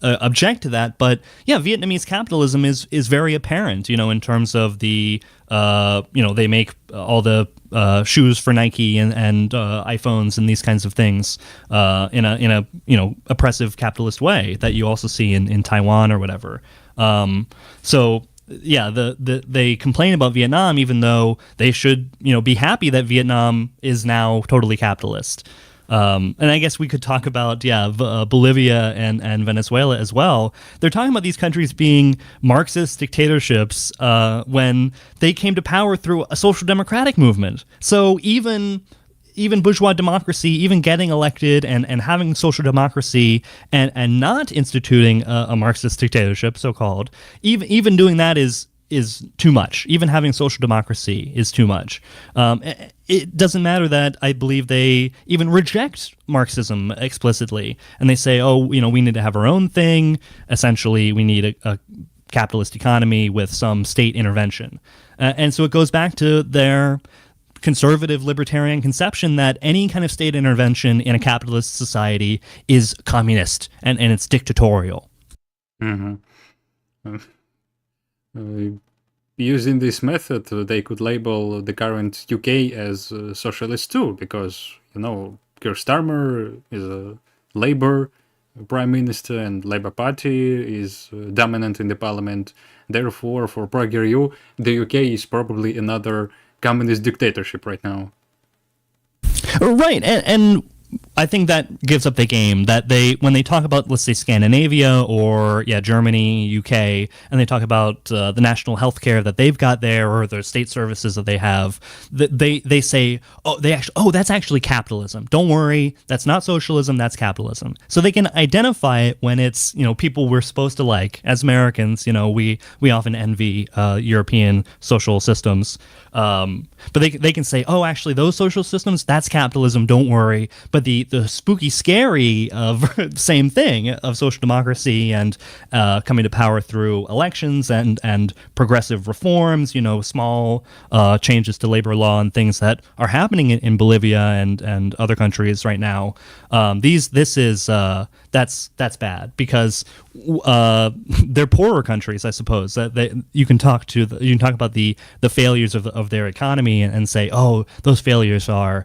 object to that, but Vietnamese capitalism is very apparent, in terms of the they make all the shoes for Nike and iPhones and these kinds of things in a oppressive capitalist way that you also see in Taiwan or whatever. They complain about Vietnam, even though they should, be happy that Vietnam is now totally capitalist. And I guess we could talk about, Bolivia and Venezuela as well. They're talking about these countries being Marxist dictatorships when they came to power through a social democratic movement. So even bourgeois democracy, even getting elected and having social democracy and not instituting a Marxist dictatorship, so-called, even doing that is too much. Even having social democracy is too much. It doesn't matter that I believe they even reject Marxism explicitly, and they say, we need to have our own thing. Essentially, we need a capitalist economy with some state intervention. And so it goes back to their conservative libertarian conception that any kind of state intervention in a capitalist society is communist and it's dictatorial. Mm-hmm. Using this method, they could label the current UK as socialist too, because, Keir Starmer is a Labour Prime Minister and Labour Party is dominant in the parliament. Therefore, for PragerU, the UK is probably another communist dictatorship right now. Right, and I think that gives up the game that when they talk about, let's say, Scandinavia or Germany, UK, and they talk about the national health care that they've got there or the state services that they have, they say, that's actually capitalism. Don't worry, that's not socialism, that's capitalism. So they can identify it when it's people we're supposed to like. As Americans, we often envy European social systems, but they can say, actually those social systems, that's capitalism. Don't worry, but the spooky, scary same thing of social democracy and coming to power through elections and progressive reforms, small changes to labor law and things that are happening in Bolivia and other countries right now. That's bad because they're poorer countries, I suppose. That you can talk about the failures of their economy and say, those failures are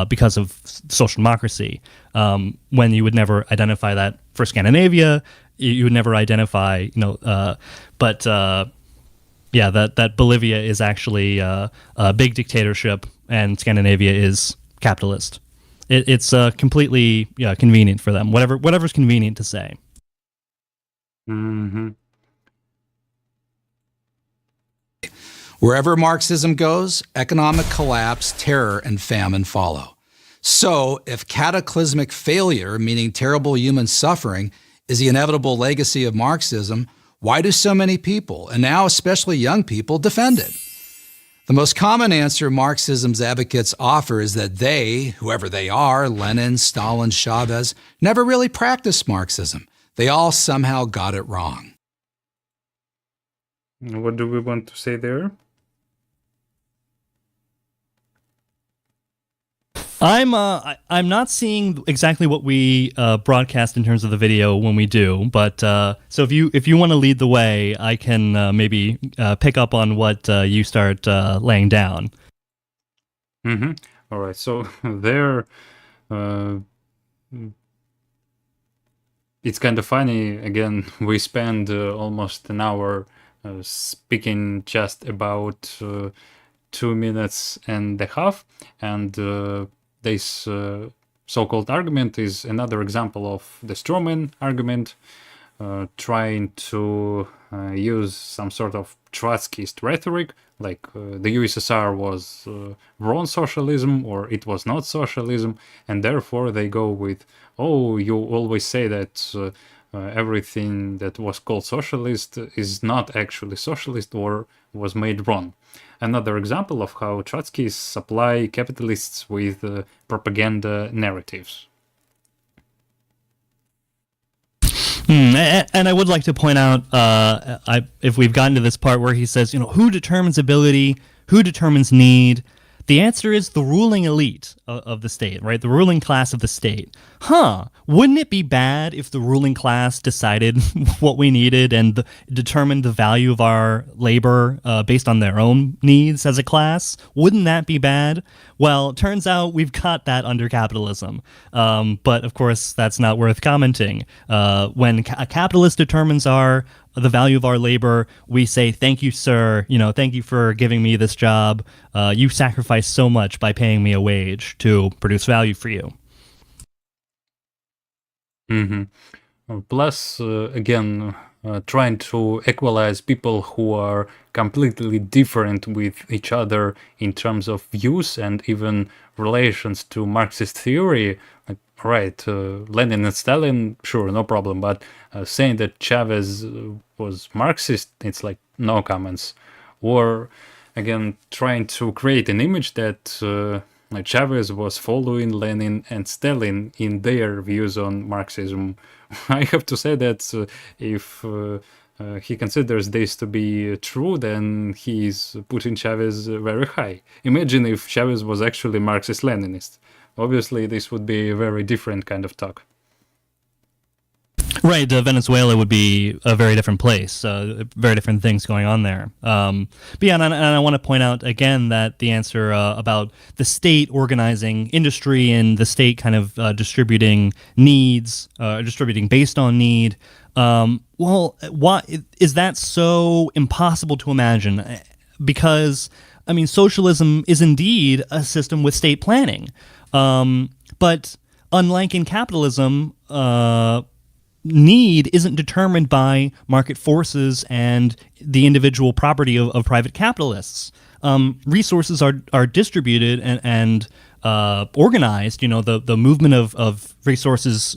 because of social democracy, when you would never identify that for Scandinavia, you would never identify, that Bolivia is actually a big dictatorship and Scandinavia is capitalist. It's completely convenient for them, whatever's convenient to say. Mm-hmm. Wherever Marxism goes, economic collapse, terror, and famine follow. So, if cataclysmic failure, meaning terrible human suffering, is the inevitable legacy of Marxism, why do so many people, and now especially young people, defend it? The most common answer Marxism's advocates offer is that they, whoever they are, Lenin, Stalin, Chavez, never really practiced Marxism. They all somehow got it wrong. What do we want to say there? I'm not seeing exactly what we broadcast in terms of the video when we do, but so if you want to lead the way, I can maybe pick up on what you start laying down. Mm-hmm. All right. So there, it's kind of funny. Again, we spend almost an hour speaking just about 2 minutes and a half, and this so-called argument is another example of the strawman argument, trying to use some sort of Trotskyist rhetoric, like the USSR was wrong socialism or it was not socialism, and therefore they go with, oh, you always say that everything that was called socialist is not actually socialist or was made wrong. Another example of how Trotskyists supply capitalists with propaganda narratives. And I would like to point out, if we've gotten to this part where he says, who determines ability, who determines need? The answer is the ruling elite of the state, right? The ruling class of the state. Wouldn't it be bad if the ruling class decided what we needed and determined the value of our labor based on their own needs as a class? Wouldn't that be bad? Well, it turns out we've got that under capitalism. But of course, that's not worth commenting. When a capitalist determines the value of our labor, we say, thank you, sir. Thank you for giving me this job. You sacrificed so much by paying me a wage to produce value for you. Mm-hmm. Plus, again, trying to equalize people who are completely different with each other in terms of views and even relations to Marxist theory. Right, Lenin and Stalin, sure, no problem, but saying that Chavez was Marxist, it's like no comments. Or, again, trying to create an image that Chavez was following Lenin and Stalin in their views on Marxism. I have to say that if he considers this to be true, then he's putting Chavez very high. Imagine if Chavez was actually Marxist-Leninist. Obviously, this would be a very different kind of talk. Right, Venezuela would be a very different place, very different things going on there. But yeah, and I want to point out again that the answer about the state organizing industry and the state kind of distributing needs, distributing based on need, well, why is that so impossible to imagine? Because, socialism is indeed a system with state planning. But unlike in capitalism, need isn't determined by market forces and the individual property of private capitalists. Resources are distributed and organized. The movement of resources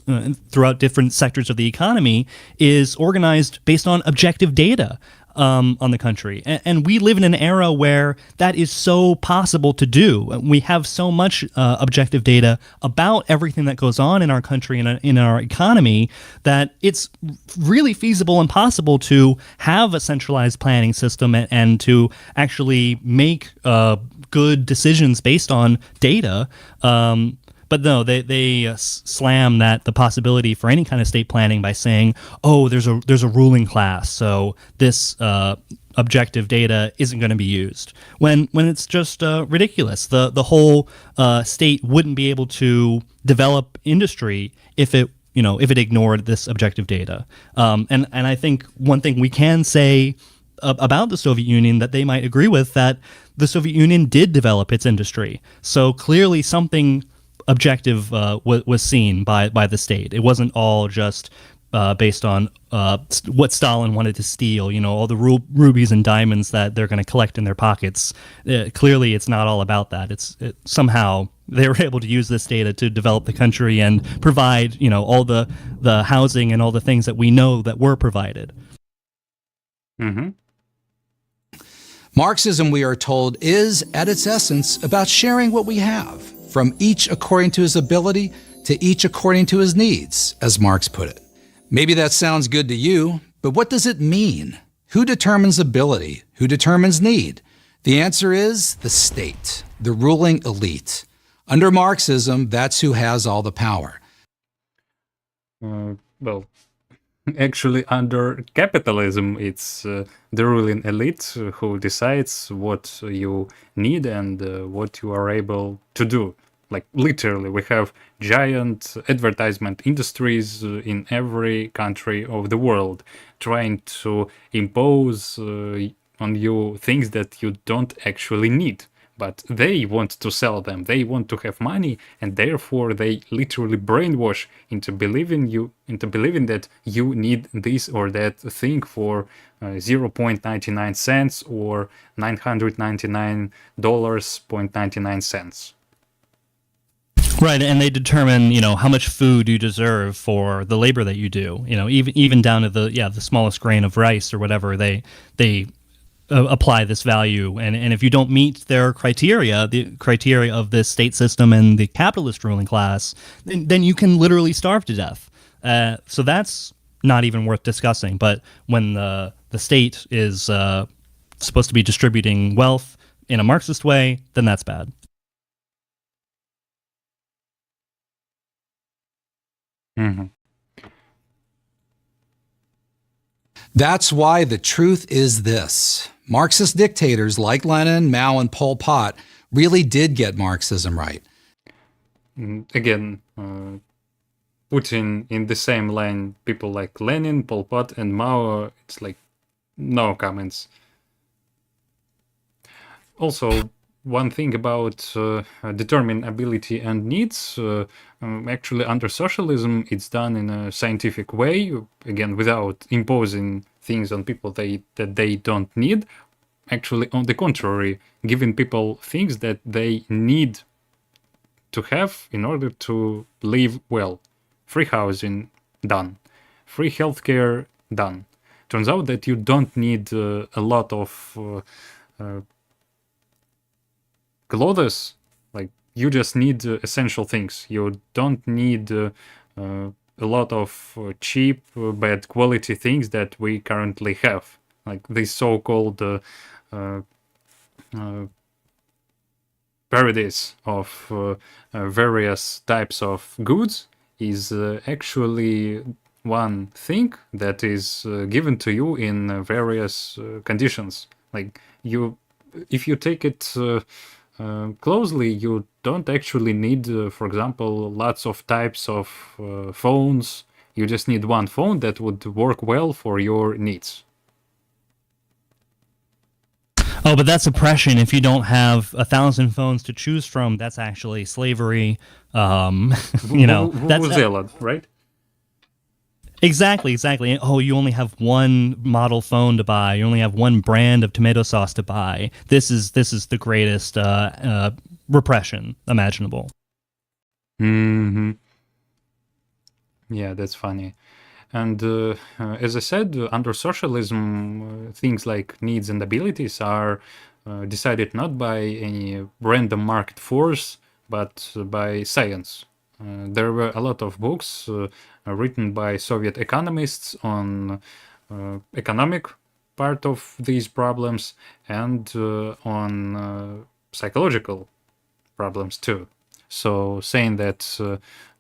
throughout different sectors of the economy is organized based on objective data on the country. And we live in an era where that is so possible to do. We have so much objective data about everything that goes on in our country and in our economy that it's really feasible and possible to have a centralized planning system and to actually make good decisions based on data. But no, they slam the possibility for any kind of state planning by saying, oh, there's a ruling class, so this objective data isn't going to be used. When it's just ridiculous. The whole state wouldn't be able to develop industry if it ignored this objective data. And I think one thing we can say about the Soviet Union that they might agree with, that the Soviet Union did develop its industry. So clearly something objective was seen by the state. It wasn't all just based on what Stalin wanted to steal, all the rubies and diamonds that they're going to collect in their pockets. Clearly, it's not all about that. Somehow they were able to use this data to develop the country and provide, all the housing and all the things that we know that were provided. Mm-hmm. Marxism, we are told, is, at its essence, about sharing what we have, from each according to his ability to each according to his needs, as Marx put it. Maybe that sounds good to you, but what does it mean? Who determines ability? Who determines need? The answer is the state, the ruling elite. Under Marxism, that's who has all the power. Well, actually, under capitalism, it's the ruling elite who decides what you need and what you are able to do. Like, literally, we have giant advertisement industries in every country of the world trying to impose on you things that you don't actually need. But they want to sell them, they want to have money, and therefore they literally brainwash into believing that you need this or that thing for 0.99 cents or $999.99. Right, and they determine, how much food you deserve for the labor that you do. Even down to the smallest grain of rice or whatever. They apply this value, and if you don't meet their criteria, the criteria of this state system and the capitalist ruling class, then you can literally starve to death. So that's not even worth discussing. But when the state is supposed to be distributing wealth in a Marxist way, then that's bad. Mm-hmm. That's why the truth is this. Marxist dictators like Lenin, Mao, and Pol Pot really did get Marxism right. Again, putting in the same line people like Lenin, Pol Pot, and Mao, it's like no comments. Also, one thing about determining ability and needs, actually under socialism, it's done in a scientific way, again, without imposing things on people that they don't need. Actually, on the contrary, giving people things that they need to have in order to live well. Free housing, done. Free healthcare, done. Turns out that you don't need a lot of clothes. Like, you just need essential things. You don't need a lot of cheap, bad quality things that we currently have. Like this so-called parodies of various types of goods is actually one thing that is given to you in various conditions. Like, if you take it closely, you don't actually need, for example, lots of types of phones. You just need one phone that would work well for your needs. Oh, but that's oppression. If you don't have 1,000 phones to choose from, that's actually slavery. That's Vuvuzela, right? Exactly. Oh, you only have one model phone to buy. You only have one brand of tomato sauce to buy. This is the greatest repression imaginable. Mm-hmm. Yeah, that's funny. And as I said, under socialism, things like needs and abilities are decided not by any random market force, but by science. There were a lot of books written by Soviet economists on economic part of these problems and on psychological problems too. So saying that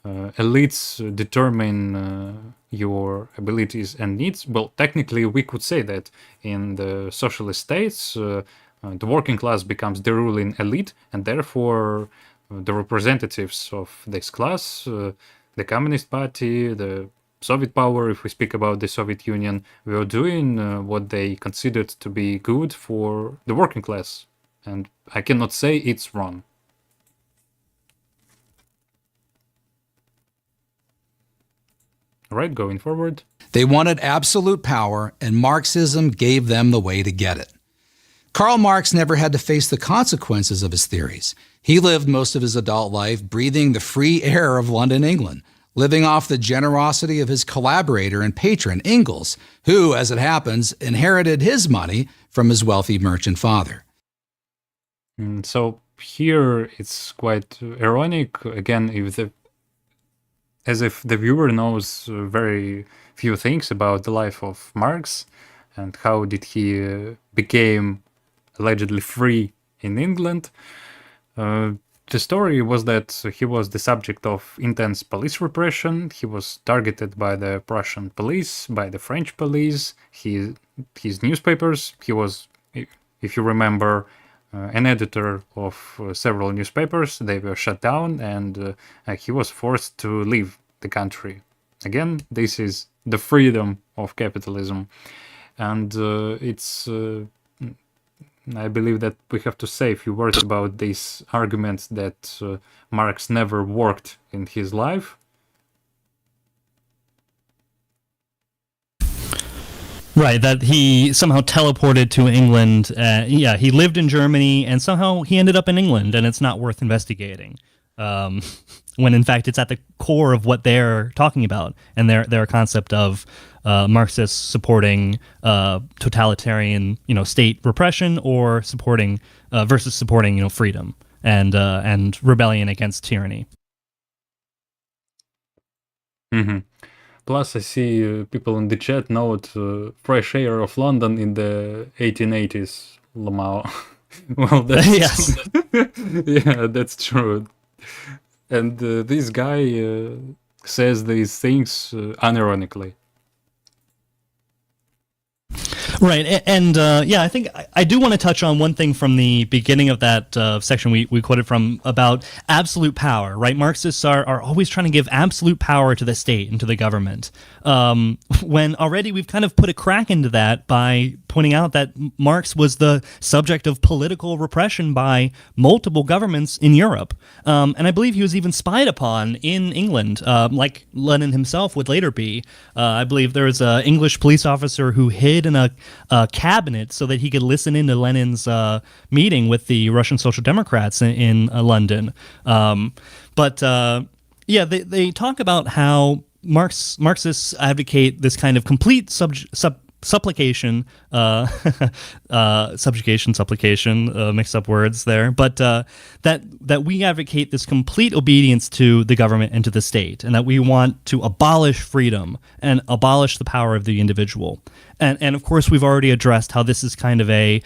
elites determine your abilities and needs, well, technically we could say that in the socialist states, the working class becomes the ruling elite, and therefore the representatives of this class, the Communist Party, the Soviet power, if we speak about the Soviet Union, were doing what they considered to be good for the working class. And I cannot say it's wrong. All right, going forward. They wanted absolute power, and Marxism gave them the way to get it. Karl Marx never had to face the consequences of his theories. He lived most of his adult life breathing the free air of London, England, living off the generosity of his collaborator and patron, Engels, who, as it happens, inherited his money from his wealthy merchant father. So here it's quite ironic, again, as if the viewer knows very few things about the life of Marx and how did he became allegedly free in England. To the story was that he was the subject of intense police repression. He was targeted by the Prussian police, by the French police, his newspapers. He was, if you remember, an editor of several newspapers. They were shut down, and he was forced to leave the country. Again, this is the freedom of capitalism. And I believe that we have to say a few words about this argument that Marx never worked in his life. Right, that he somehow teleported to England. Yeah, he lived in Germany, and somehow he ended up in England, and it's not worth investigating. When in fact it's at the core of what they're talking about, and their concept of Marxists supporting totalitarian, state repression, or supporting versus supporting, freedom and rebellion against tyranny. Mm-hmm. Plus, I see people in the chat note fresh air of London in the 1880s, Lamau. Well, that's Yes. yeah, that's true. And this guy says these things unironically. Right, and yeah, I think I do want to touch on one thing from the beginning of that section we quoted from about absolute power, right? Marxists are always trying to give absolute power to the state and to the government, when already we've kind of put a crack into that by pointing out that Marx was the subject of political repression by multiple governments in Europe, and I believe he was even spied upon in England, like Lenin himself would later be. I believe there was an English police officer who hid in a cabinet so that he could listen into Lenin's meeting with the Russian Social Democrats in London. But yeah, they talk about how Marxists advocate this kind of complete supplication, subjugation, supplication, mixed up words there, but that we advocate this complete obedience to the government and to the state, and that we want to abolish freedom and abolish the power of the individual. And of course, we've already addressed how this is kind of a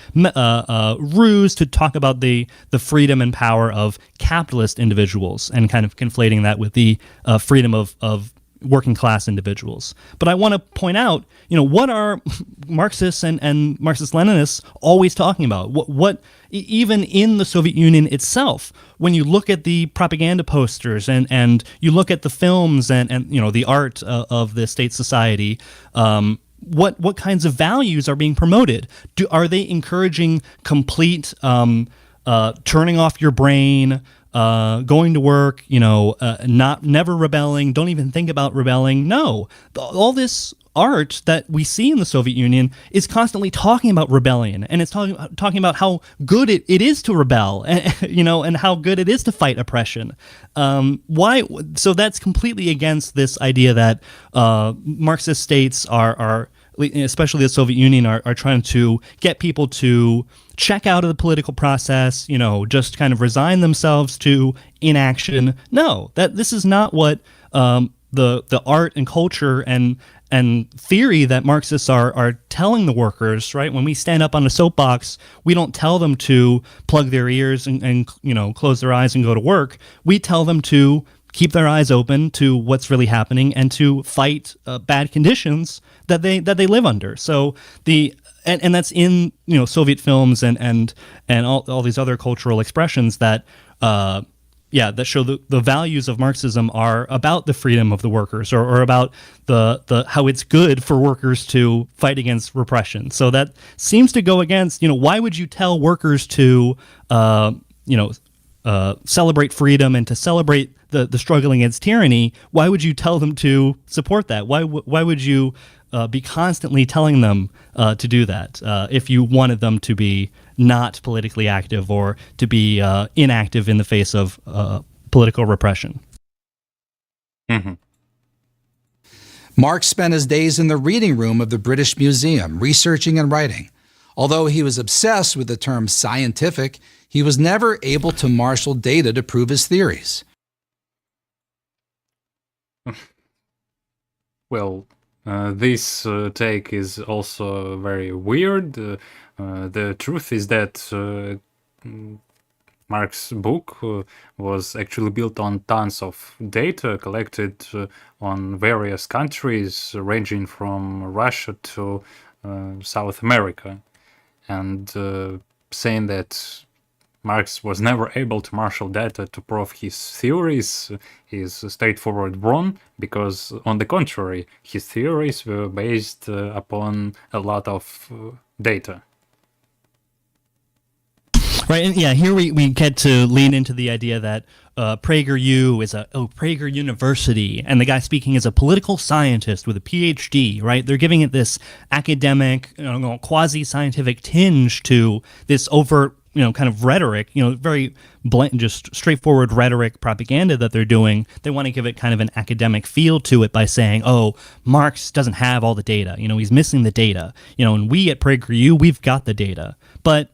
ruse to talk about the freedom and power of capitalist individuals, and kind of conflating that with the freedom of working class individuals. But I want to point out, what are Marxists and Marxist-Leninists always talking about? What even in the Soviet Union itself, when you look at the propaganda posters and you look at the films and the art of the state society, what kinds of values are being promoted? Are they encouraging complete turning off your brain, going to work, never rebelling, don't even think about rebelling? No, all this art that we see in the Soviet Union is constantly talking about rebellion, and it's talking about how good it is to rebel, and how good it is to fight oppression. Why? So that's completely against this idea that Marxist states are, especially the Soviet Union, are trying to get people to check out of the political process, just kind of resign themselves to inaction. No, this is not what the art and culture and theory that Marxists are telling the workers, right? When we stand up on a soapbox, we don't tell them to plug their ears and close their eyes and go to work. We tell them to keep their eyes open to what's really happening and to fight bad conditions that they live under. So and that's in Soviet films and all these other cultural expressions that that show the values of Marxism are about the freedom of the workers, or about the how it's good for workers to fight against repression. So that seems to go against, why would you tell workers to celebrate freedom and to celebrate the struggle against tyranny? Why would you tell them to support that? Why would you be constantly telling them to do that if you wanted them to be not politically active or to be inactive in the face of political repression? Mm-hmm. Marx spent his days in the reading room of the British Museum, researching and writing. Although he was obsessed with the term scientific, he was never able to marshal data to prove his theories. Well, this take is also very weird. The truth is that Marx's book was actually built on tons of data collected on various countries, ranging from Russia to South America, and saying that Marx was never able to marshal data to prove his theories is straightforward wrong, because on the contrary, his theories were based upon a lot of data. Right, and yeah, here we get to lean into the idea that PragerU is Prager University, and the guy speaking is a political scientist with a PhD, right? They're giving it this academic, quasi-scientific tinge to this overt, kind of rhetoric, very blunt, just straightforward rhetoric propaganda that they're doing. They want to give it kind of an academic feel to it by saying, oh, Marx doesn't have all the data, he's missing the data, and we at PragerU, we've got the data. But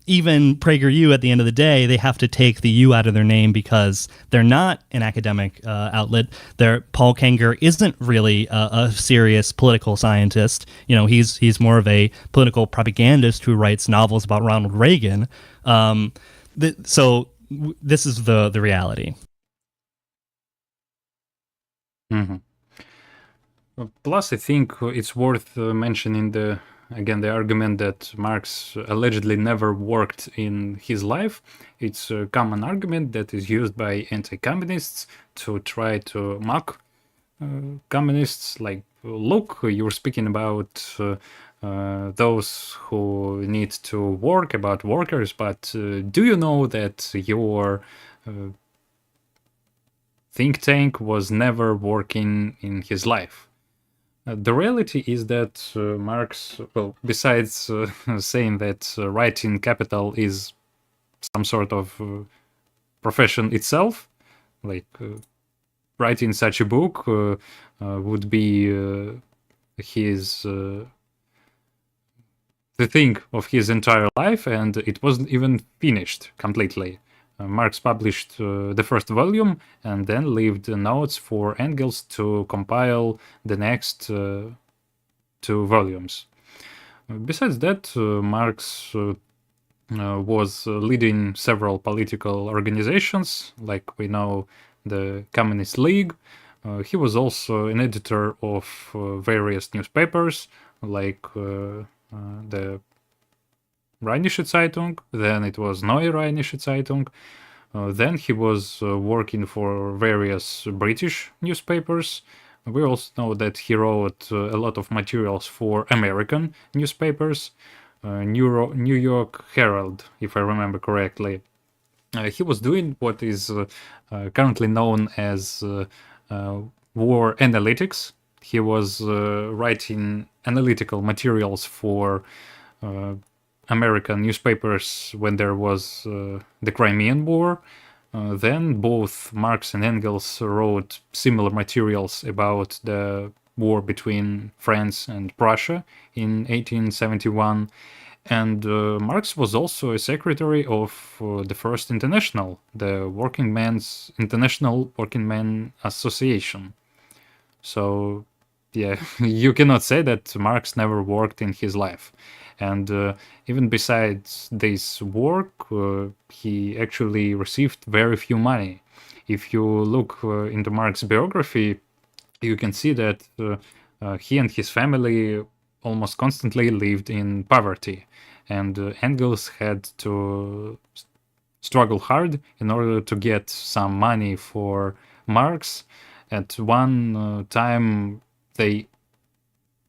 even PragerU, at the end of the day, they have to take the U out of their name because they're not an academic outlet. Paul Kanger isn't really a serious political scientist. He's more of a political propagandist who writes novels about Ronald Reagan. So this is the reality. Mm-hmm. Plus, I think it's worth mentioning the argument that Marx allegedly never worked in his life. It's a common argument that is used by anti-communists to try to mock communists. Like, look, you're speaking about those who need to work, about workers, but do you know that your think tank was never working in his life? The reality is that Marx, besides saying that writing Capital is some sort of profession itself, like writing such a book would be his the thing of his entire life, and it wasn't even finished completely. Marx published the first volume and then left notes for Engels to compile the next 2 volumes. Besides that, Marx was leading several political organizations, like we know the Communist League. He was also an editor of various newspapers, like the Rheinische Zeitung, then it was Neue Rheinische Zeitung. Then he was working for various British newspapers. We also know that he wrote a lot of materials for American newspapers, New York Herald, if I remember correctly. He was doing what is currently known as war analytics. He was writing analytical materials for American newspapers when there was the Crimean War. Then both Marx and Engels wrote similar materials about the war between France and Prussia in 1871. And Marx was also a secretary of the First International, the International Working Men Association. So, yeah, you cannot say that Marx never worked in his life. And even besides this work, he actually received very few money. If you look into Marx's biography, you can see that he and his family almost constantly lived in poverty. And Engels had to struggle hard in order to get some money for Marx. At one time, they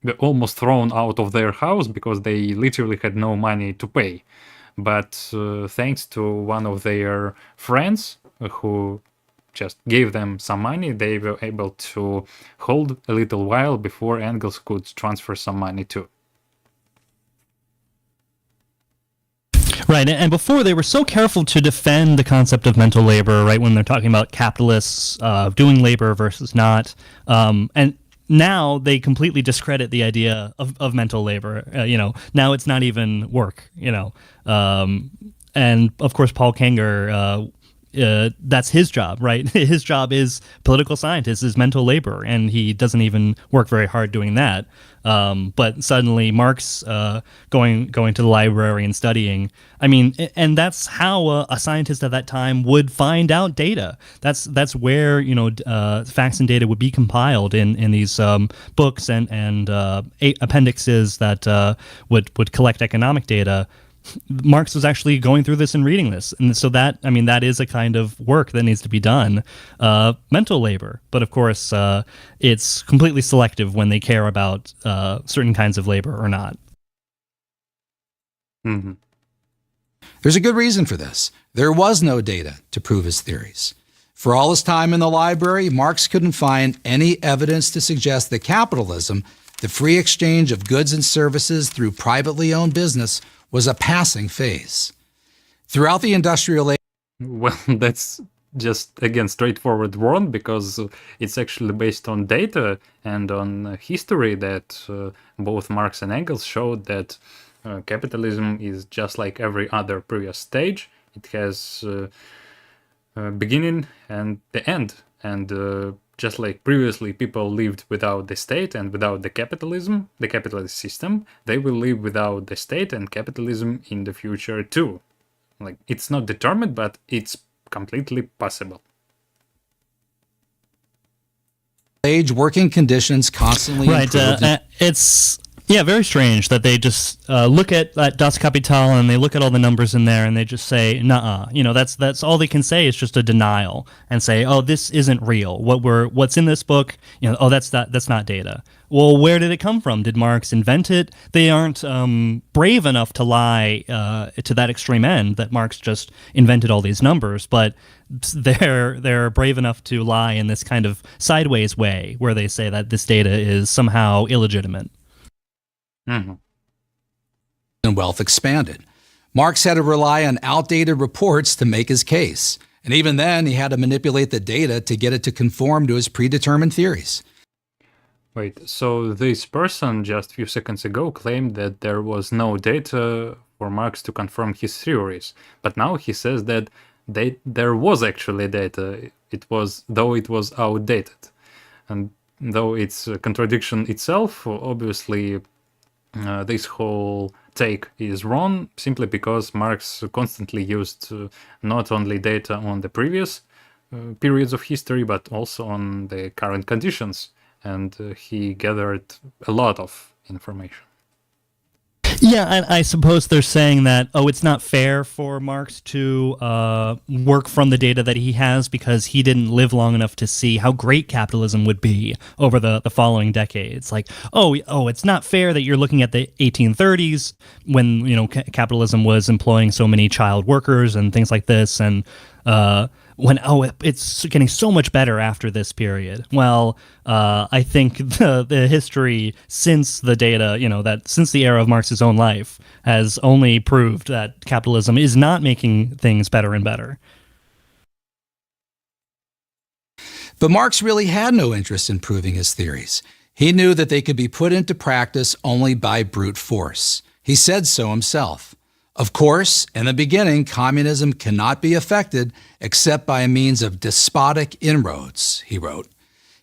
were almost thrown out of their house because they literally had no money to pay. But thanks to one of their friends who just gave them some money, they were able to hold a little while before Engels could transfer some money too. Right, and before they were so careful to defend the concept of mental labor, right, when they're talking about capitalists doing labor versus not, and now they completely discredit the idea of mental labor. Now it's not even work. And of course, Paul Kanger that's his job, right? His job is political scientist, is mental labor, and he doesn't even work very hard doing that. But suddenly Marx going to the library and studying. I mean, and that's how a scientist at that time would find out data. That's where facts and data would be compiled in these books and appendixes that would collect economic data. Marx was actually going through this and reading this, and so that is a kind of work that needs to be done, mental labor. But of course, it's completely selective when they care about certain kinds of labor or not. Mm-hmm. There's a good reason for this. There was no data to prove his theories. For all his time in the library, Marx couldn't find any evidence to suggest that capitalism, the free exchange of goods and services through privately owned business, was a passing phase. Throughout the industrial age... Well, that's just, again, straightforward wrong, because it's actually based on data and on history that both Marx and Engels showed that capitalism is just like every other previous stage. It has a beginning and the end. And just like previously people lived without the state and without the capitalist system, they will live without the state and capitalism in the future too. Like, it's not determined, but it's completely possible. Age working conditions constantly improved. It's very strange that they just look at Das Kapital and they look at all the numbers in there and they just say, "Nuh-uh." That's all they can say is just a denial and say, "Oh, this isn't real. What's in this book? That's not data." Well, where did it come from? Did Marx invent it? They aren't brave enough to lie to that extreme end that Marx just invented all these numbers, but they're brave enough to lie in this kind of sideways way where they say that this data is somehow illegitimate. Mm-hmm. And wealth expanded. Marx had to rely on outdated reports to make his case. And even then, he had to manipulate the data to get it to conform to his predetermined theories. Wait, so this person just a few seconds ago claimed that there was no data for Marx to confirm his theories, but now he says that there was actually data, though it was outdated. And though it's a contradiction itself, obviously this whole take is wrong, simply because Marx constantly used not only data on the previous periods of history, but also on the current conditions. And he gathered a lot of information. Yeah, I suppose they're saying that, it's not fair for Marx to work from the data that he has because he didn't live long enough to see how great capitalism would be over the following decades. Like, it's not fair that you're looking at the 1830s when, capitalism was employing so many child workers and things like this, and it's getting so much better after this period. Well, I think the history since the data, that since the era of Marx's own life has only proved that capitalism is not making things better and better. But Marx really had no interest in proving his theories. He knew that they could be put into practice only by brute force. He said so himself. Of course, in the beginning, communism cannot be effected except by a means of despotic inroads, he wrote.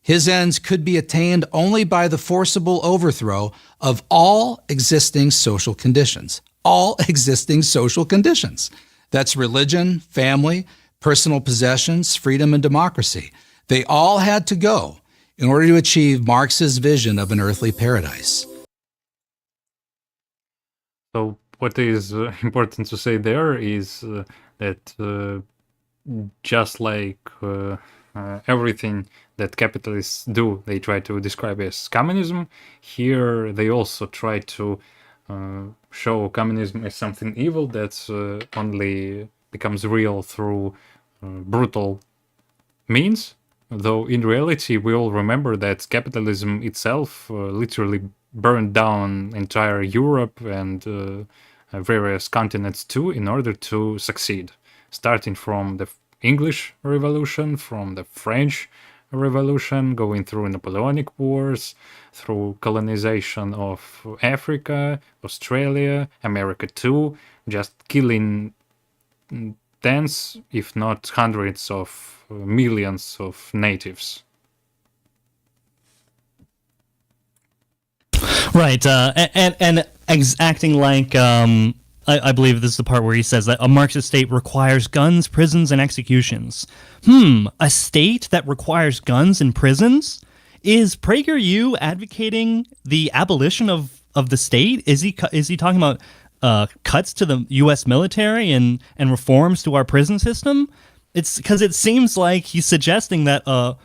His ends could be attained only by the forcible overthrow of all existing social conditions. All existing social conditions. That's religion, family, personal possessions, freedom, and democracy. They all had to go in order to achieve Marx's vision of an earthly paradise. So what is important to say there is that just like everything that capitalists do, they try to describe as communism. Here they also try to show communism as something evil that's only becomes real through brutal means. Though in reality, we all remember that capitalism itself literally burned down entire Europe and various continents too in order to succeed. Starting from the English Revolution, from the French Revolution, going through Napoleonic Wars, through colonization of Africa, Australia, America too, just killing tens, if not hundreds of millions of natives. Right, and acting like I believe this is the part where he says that a Marxist state requires guns, prisons, and executions. A state that requires guns and prisons? Is PragerU advocating the abolition of the state? Is he talking about cuts to the U.S. military and reforms to our prison system? It's because it seems like he's suggesting that a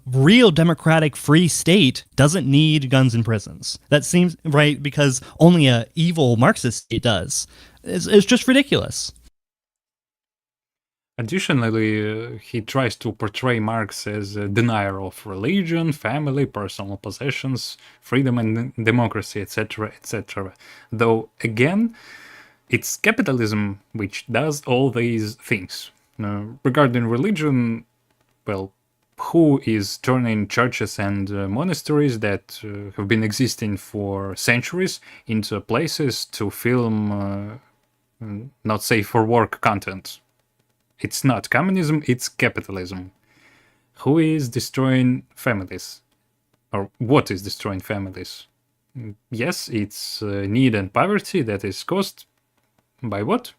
real democratic free state doesn't need guns and prisons. That seems right, because only a evil Marxist state does. It's just ridiculous. Additionally, he tries to portray Marx as a denier of religion, family, personal possessions, freedom and democracy, etc., etc. Though, again, it's capitalism which does all these things. Regarding religion, well, who is turning churches and monasteries that have been existing for centuries into places to film not safe for work content? It's not communism, it's capitalism. Who is destroying families? Or what is destroying families? Yes, it's need and poverty that is caused by what?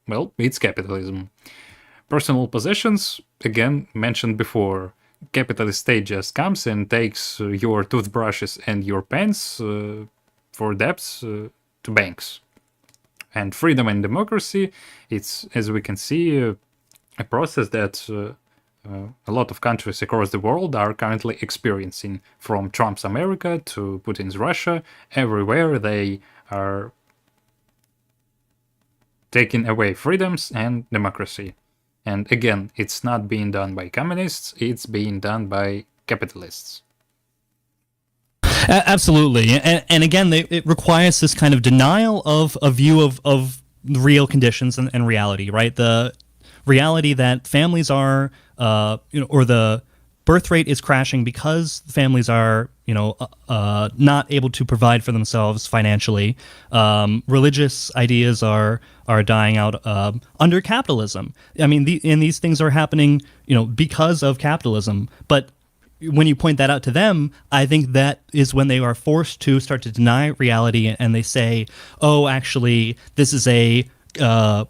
Well, it's capitalism. Personal possessions, again, mentioned before. Capitalist state just comes and takes your toothbrushes and your pens for debts to banks. And freedom and democracy, it's, as we can see, a process that a lot of countries across the world are currently experiencing. From Trump's America to Putin's Russia, everywhere they are taking away freedoms and democracy. And again, it's not being done by communists, it's being done by capitalists. Absolutely. And again, it requires this kind of denial of a view of real conditions and reality, right? The reality that families are, or the birth rate is crashing because families are, not able to provide for themselves financially. Religious ideas are dying out under capitalism. I mean, these things are happening, because of capitalism. But when you point that out to them, I think that is when they are forced to start to deny reality, and they say, oh, actually, this is a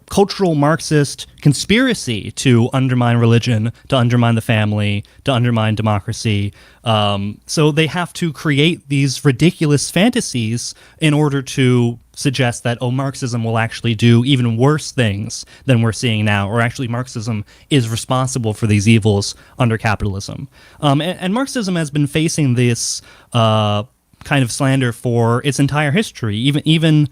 cultural Marxist conspiracy to undermine religion, to undermine the family, to undermine democracy. So they have to create these ridiculous fantasies in order to suggest that, Marxism will actually do even worse things than we're seeing now, or actually Marxism is responsible for these evils under capitalism. And Marxism has been facing this kind of slander for its entire history. Even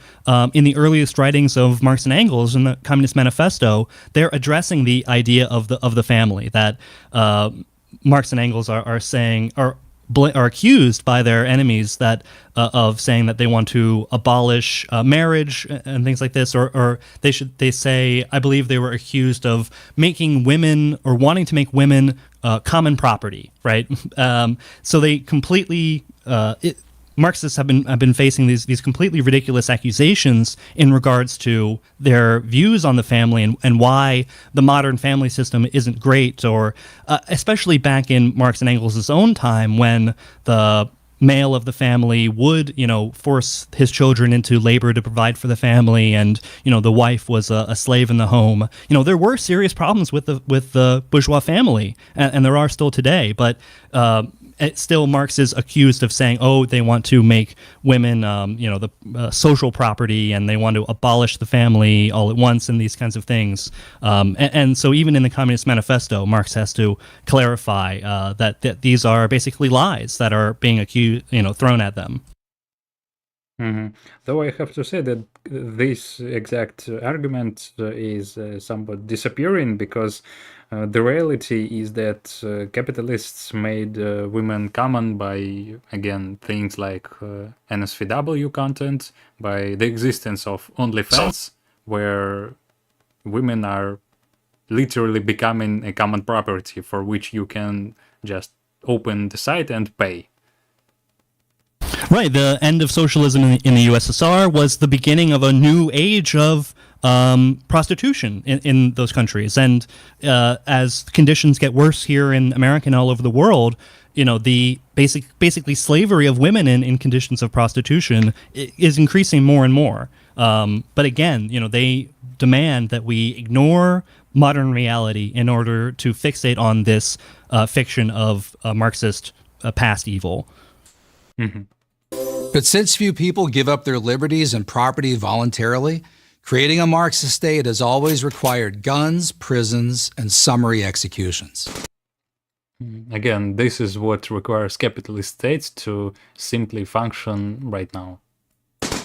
in the earliest writings of Marx and Engels in the Communist Manifesto, they're addressing the idea of the family, that Marx and Engels are saying are accused by their enemies that of saying that they want to abolish marriage and things like this, or they say, I believe they were accused of making women, or wanting to make women common property, right? So they completely Marxists have been facing these completely ridiculous accusations in regards to their views on the family and why the modern family system isn't great, or especially back in Marx and Engels' own time, when the male of the family would, force his children into labor to provide for the family, and the wife was a slave in the home. There were serious problems with the bourgeois family, and there are still today. But still, Marx is accused of saying, they want to make women, the social property, and they want to abolish the family all at once, and these kinds of things. And so even in the Communist Manifesto, Marx has to clarify that these are basically lies that are being accused, thrown at them. Mm-hmm. Though I have to say that this exact argument is somewhat disappearing, because the reality is that capitalists made women common by, again, things like NSFW content, by the existence of OnlyFans, where women are literally becoming a common property for which you can just open the site and pay. Right. The end of socialism in the USSR was the beginning of a new age of prostitution in those countries. And as conditions get worse here in America and all over the world, the basically slavery of women in conditions of prostitution is increasing more and more. But again, they demand that we ignore modern reality in order to fixate on this fiction of Marxist past evil. Mm-hmm. But since few people give up their liberties and property voluntarily, creating a Marxist state has always required guns, prisons, and summary executions. Again, this is what requires capitalist states to simply function right now.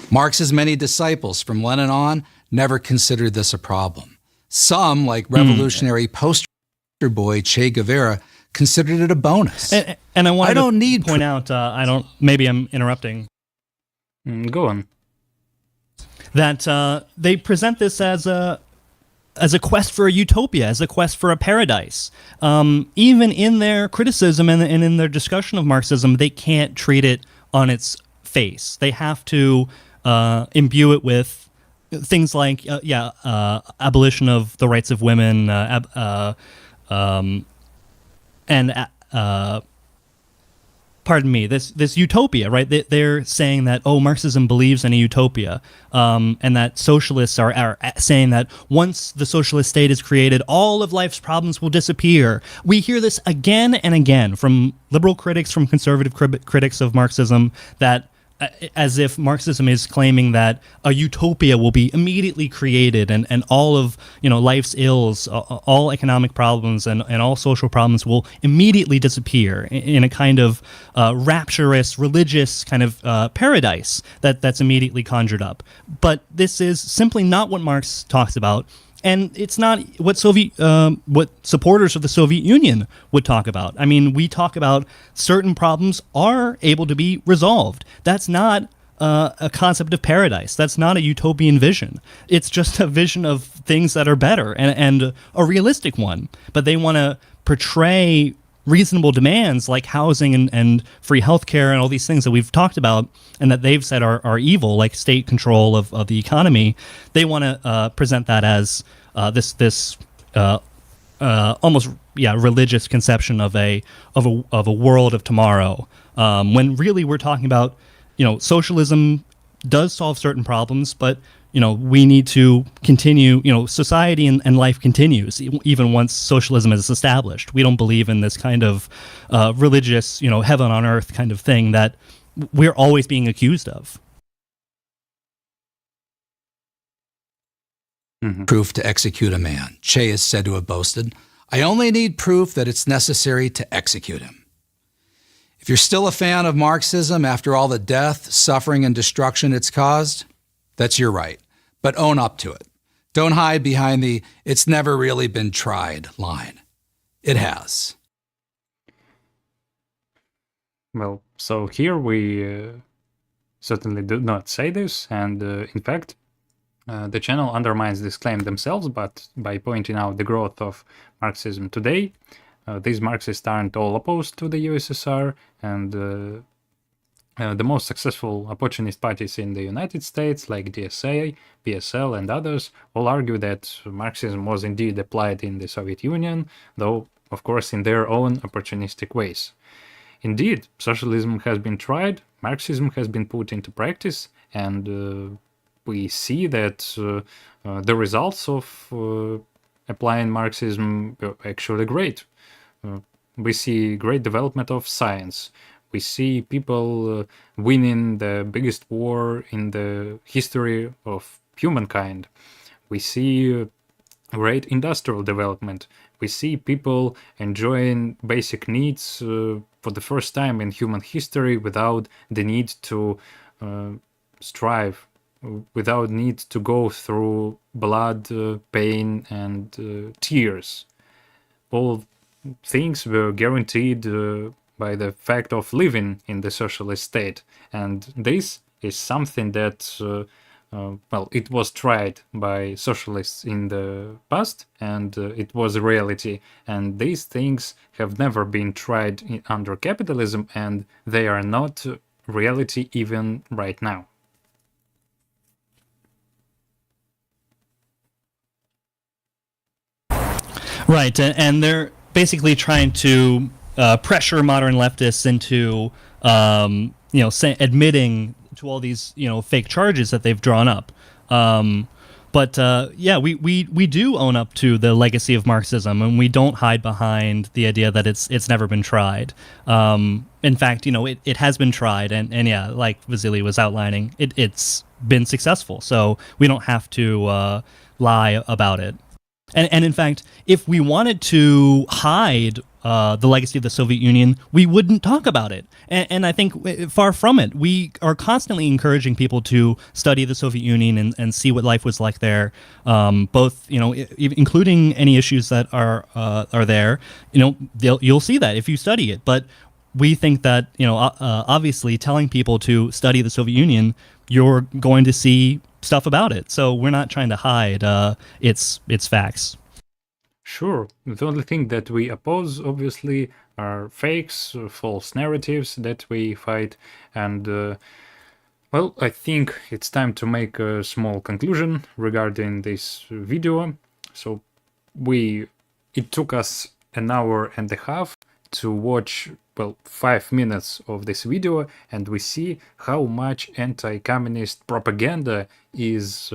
Marx's many disciples from Lenin on never considered this a problem. Some, like revolutionary poster boy Che Guevara, considered it a bonus. And I wanted to point out, maybe I'm interrupting. Go on. That they present this as a quest for a utopia, as a quest for a paradise. Even in their criticism and in their discussion of Marxism, they can't treat it on its face. They have to imbue it with things like, abolition of the rights of women, pardon me, this utopia, right? They're saying that, Marxism believes in a utopia, and that socialists are saying that once the socialist state is created, all of life's problems will disappear. We hear this again and again from liberal critics, from conservative critics of Marxism, that as if Marxism is claiming that a utopia will be immediately created and all of life's ills, all economic problems and all social problems will immediately disappear in a kind of rapturous, religious kind of paradise that's immediately conjured up. But this is simply not what Marx talks about. And it's not what what supporters of the Soviet Union would talk about. I mean, we talk about certain problems are able to be resolved. That's not a concept of paradise. That's not a utopian vision. It's just a vision of things that are better and a realistic one. But they want to portray reasonable demands like housing and free healthcare and all these things that we've talked about and that they've said are evil, like state control of the economy. They want to present that as this almost religious conception of a world of tomorrow, when really we're talking about socialism does solve certain problems, but we need to continue, society and life continues even once socialism is established. We don't believe in this kind of religious, heaven on earth kind of thing that we're always being accused of. Mm-hmm. Proof to execute a man. Che is said to have boasted, "I only need proof that it's necessary to execute him." If you're still a fan of Marxism after all the death, suffering, and destruction it's caused, that's your right. But own up to it. Don't hide behind the "it's never really been tried" line. It has. Well, so here we certainly do not say this, and in fact, the channel undermines this claim themselves, but by pointing out the growth of Marxism today. These Marxists aren't all opposed to the USSR, and the most successful opportunist parties in the United States, like DSA, PSL, and others, all argue that Marxism was indeed applied in the Soviet Union, though, of course, in their own opportunistic ways. Indeed, socialism has been tried, Marxism has been put into practice, and we see that the results of applying Marxism are actually great. We see great development of science. We see people winning the biggest war in the history of humankind. We see great industrial development. We see people enjoying basic needs for the first time in human history without the need to strive, without need to go through blood, pain, and tears. All things were guaranteed by the fact of living in the socialist state, and this is something that it was tried by socialists in the past, and it was a reality, and these things have never been tried under capitalism, and they are not reality even right now. Right, and they're basically trying to pressure modern leftists into, admitting to all these, fake charges that they've drawn up. But we do own up to the legacy of Marxism, and we don't hide behind the idea that it's never been tried. In fact, it has been tried, and yeah, like Vasily was outlining, it's been successful. So we don't have to lie about it. And in fact, if we wanted to hide the legacy of the Soviet Union, we wouldn't talk about it. And I think far from it. We are constantly encouraging people to study the Soviet Union and see what life was like there, both, including any issues that are there. You'll see that if you study it. But we think that, obviously telling people to study the Soviet Union, you're going to see stuff about it. So we're not trying to hide its facts. Sure. The only thing that we oppose, obviously, are fakes, false narratives that we fight. And, I think it's time to make a small conclusion regarding this video. So it took us an hour and a half to watch 5 minutes of this video, and we see how much anti-communist propaganda is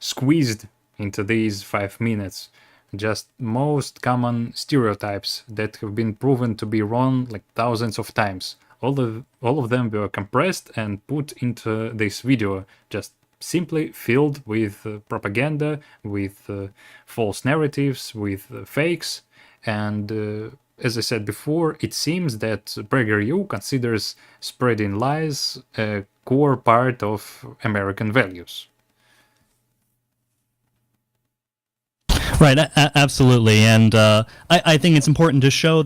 squeezed into these 5 minutes. Just most common stereotypes that have been proven to be wrong like thousands of times. All of them were compressed and put into this video, just simply filled with propaganda, with false narratives, with fakes, and as I said before, it seems that PragerU considers spreading lies a core part of American values. Right, absolutely, and I think it's important to show,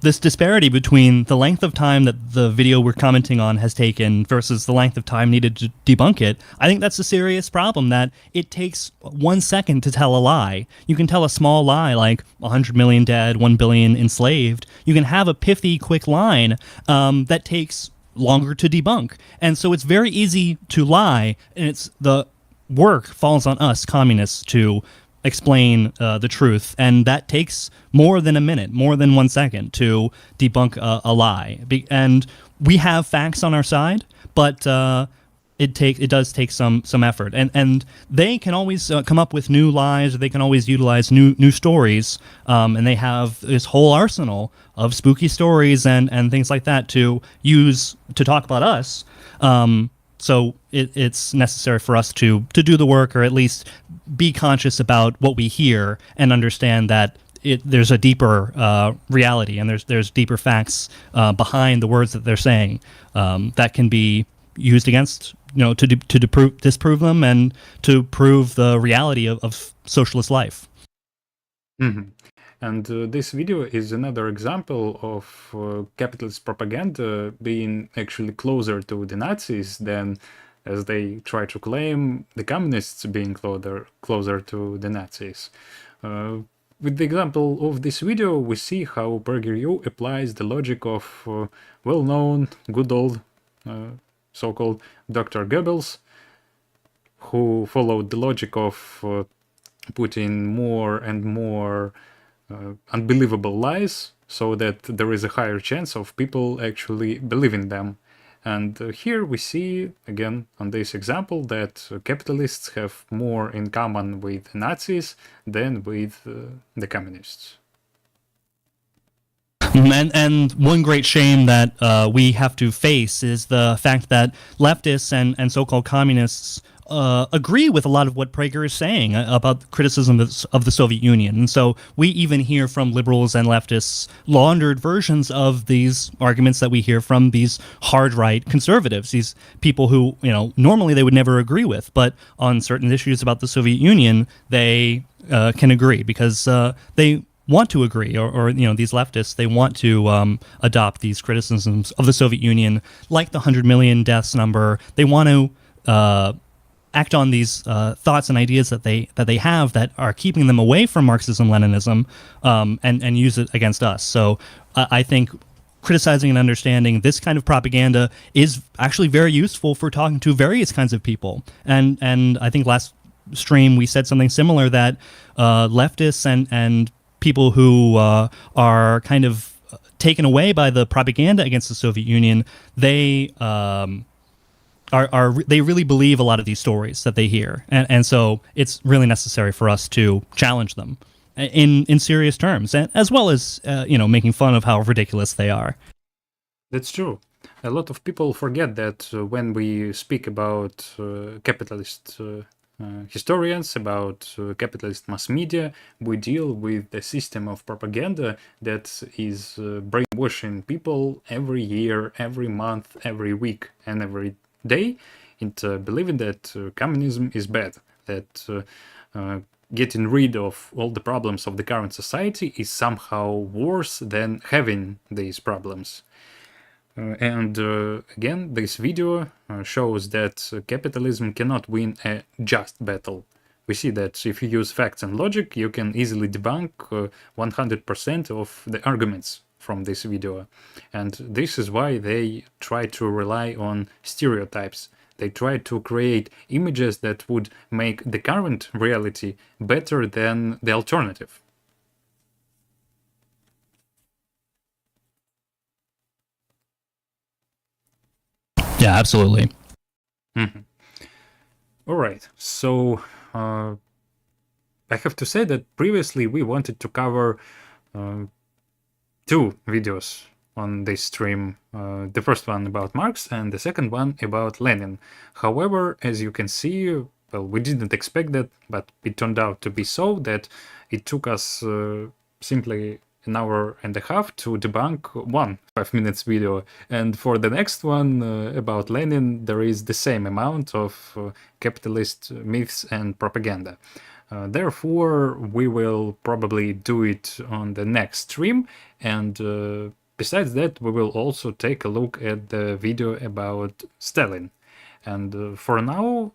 this disparity between the length of time that the video we're commenting on has taken versus the length of time needed to debunk it. I think that's a serious problem, that it takes 1 second to tell a lie. You can tell a small lie like 100 million dead, 1 billion enslaved. You can have a pithy, quick line that takes longer to debunk. And so it's very easy to lie, and the work falls on us, communists, to explain the truth, and that takes more than a minute, more than 1 second to debunk a lie. And we have facts on our side, but it does take some effort. And they can always come up with new lies, or they can always utilize new stories, and they have this whole arsenal of spooky stories and things like that to use to talk about us. So it's necessary for us to do the work, or at least be conscious about what we hear and understand that there's a deeper reality, and there's deeper facts behind the words that they're saying that can be used against, to disprove them and to prove the reality of socialist life. Mm-hmm. And this video is another example of capitalist propaganda being actually closer to the Nazis than, as they try to claim, the communists being closer to the Nazis. With the example of this video, we see how PragerU applies the logic of well-known, good old, so-called Dr. Goebbels, who followed the logic of putting more and more unbelievable lies, so that there is a higher chance of people actually believing them. And here we see, again, on this example, that capitalists have more in common with Nazis than with the communists. And one great shame that we have to face is the fact that leftists and so-called communists agree with a lot of what Prager is saying about criticism of the Soviet Union. And so we even hear from liberals and leftists laundered versions of these arguments that we hear from these hard-right conservatives, these people who, normally they would never agree with, but on certain issues about the Soviet Union, they can agree because they want to agree, or these leftists, they want to adopt these criticisms of the Soviet Union, like the 100 million deaths number. They want to act on these thoughts and ideas that they have that are keeping them away from Marxism-Leninism, and use it against us. So I think criticizing and understanding this kind of propaganda is actually very useful for talking to various kinds of people. And I think last stream we said something similar, that leftists and people who are kind of taken away by the propaganda against the Soviet Union, they they really believe a lot of these stories that they hear, and so it's really necessary for us to challenge them in serious terms, and as well as making fun of how ridiculous they are. That's true. A lot of people forget that when we speak about capitalist historians, about capitalist mass media, we deal with the system of propaganda that is brainwashing people every year, every month, every week, and every day into believing that communism is bad, that getting rid of all the problems of the current society is somehow worse than having these problems. Again, this video shows that capitalism cannot win a just battle. We see that if you use facts and logic, you can easily debunk 100% of the arguments from this video. And this is why they try to rely on stereotypes. They try to create images that would make the current reality better than the alternative. Yeah, absolutely. Mm-hmm. All right, so I have to say that previously we wanted to cover 2 videos on this stream. The first one about Marx and the second one about Lenin. However, as you can see, well, we didn't expect that, but it turned out to be so that it took us simply an hour and a half to debunk one 5 minutes video, and for the next one about Lenin there is the same amount of capitalist myths and propaganda. Therefore we will probably do it on the next stream, and besides that we will also take a look at the video about Stalin. And for now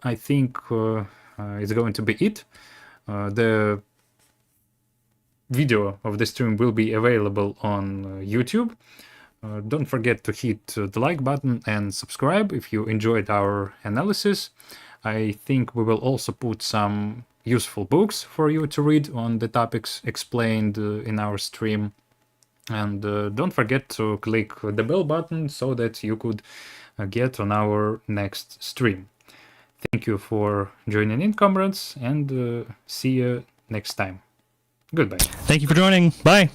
I think it's going to be it. The video of the stream will be available on YouTube. Don't forget to hit the like button and subscribe if you enjoyed our analysis. I think we will also put some useful books for you to read on the topics explained in our stream. And don't forget to click the bell button so that you could get on our next stream. Thank you for joining in, comrades, and see you next time. Goodbye. Thank you for joining. Bye.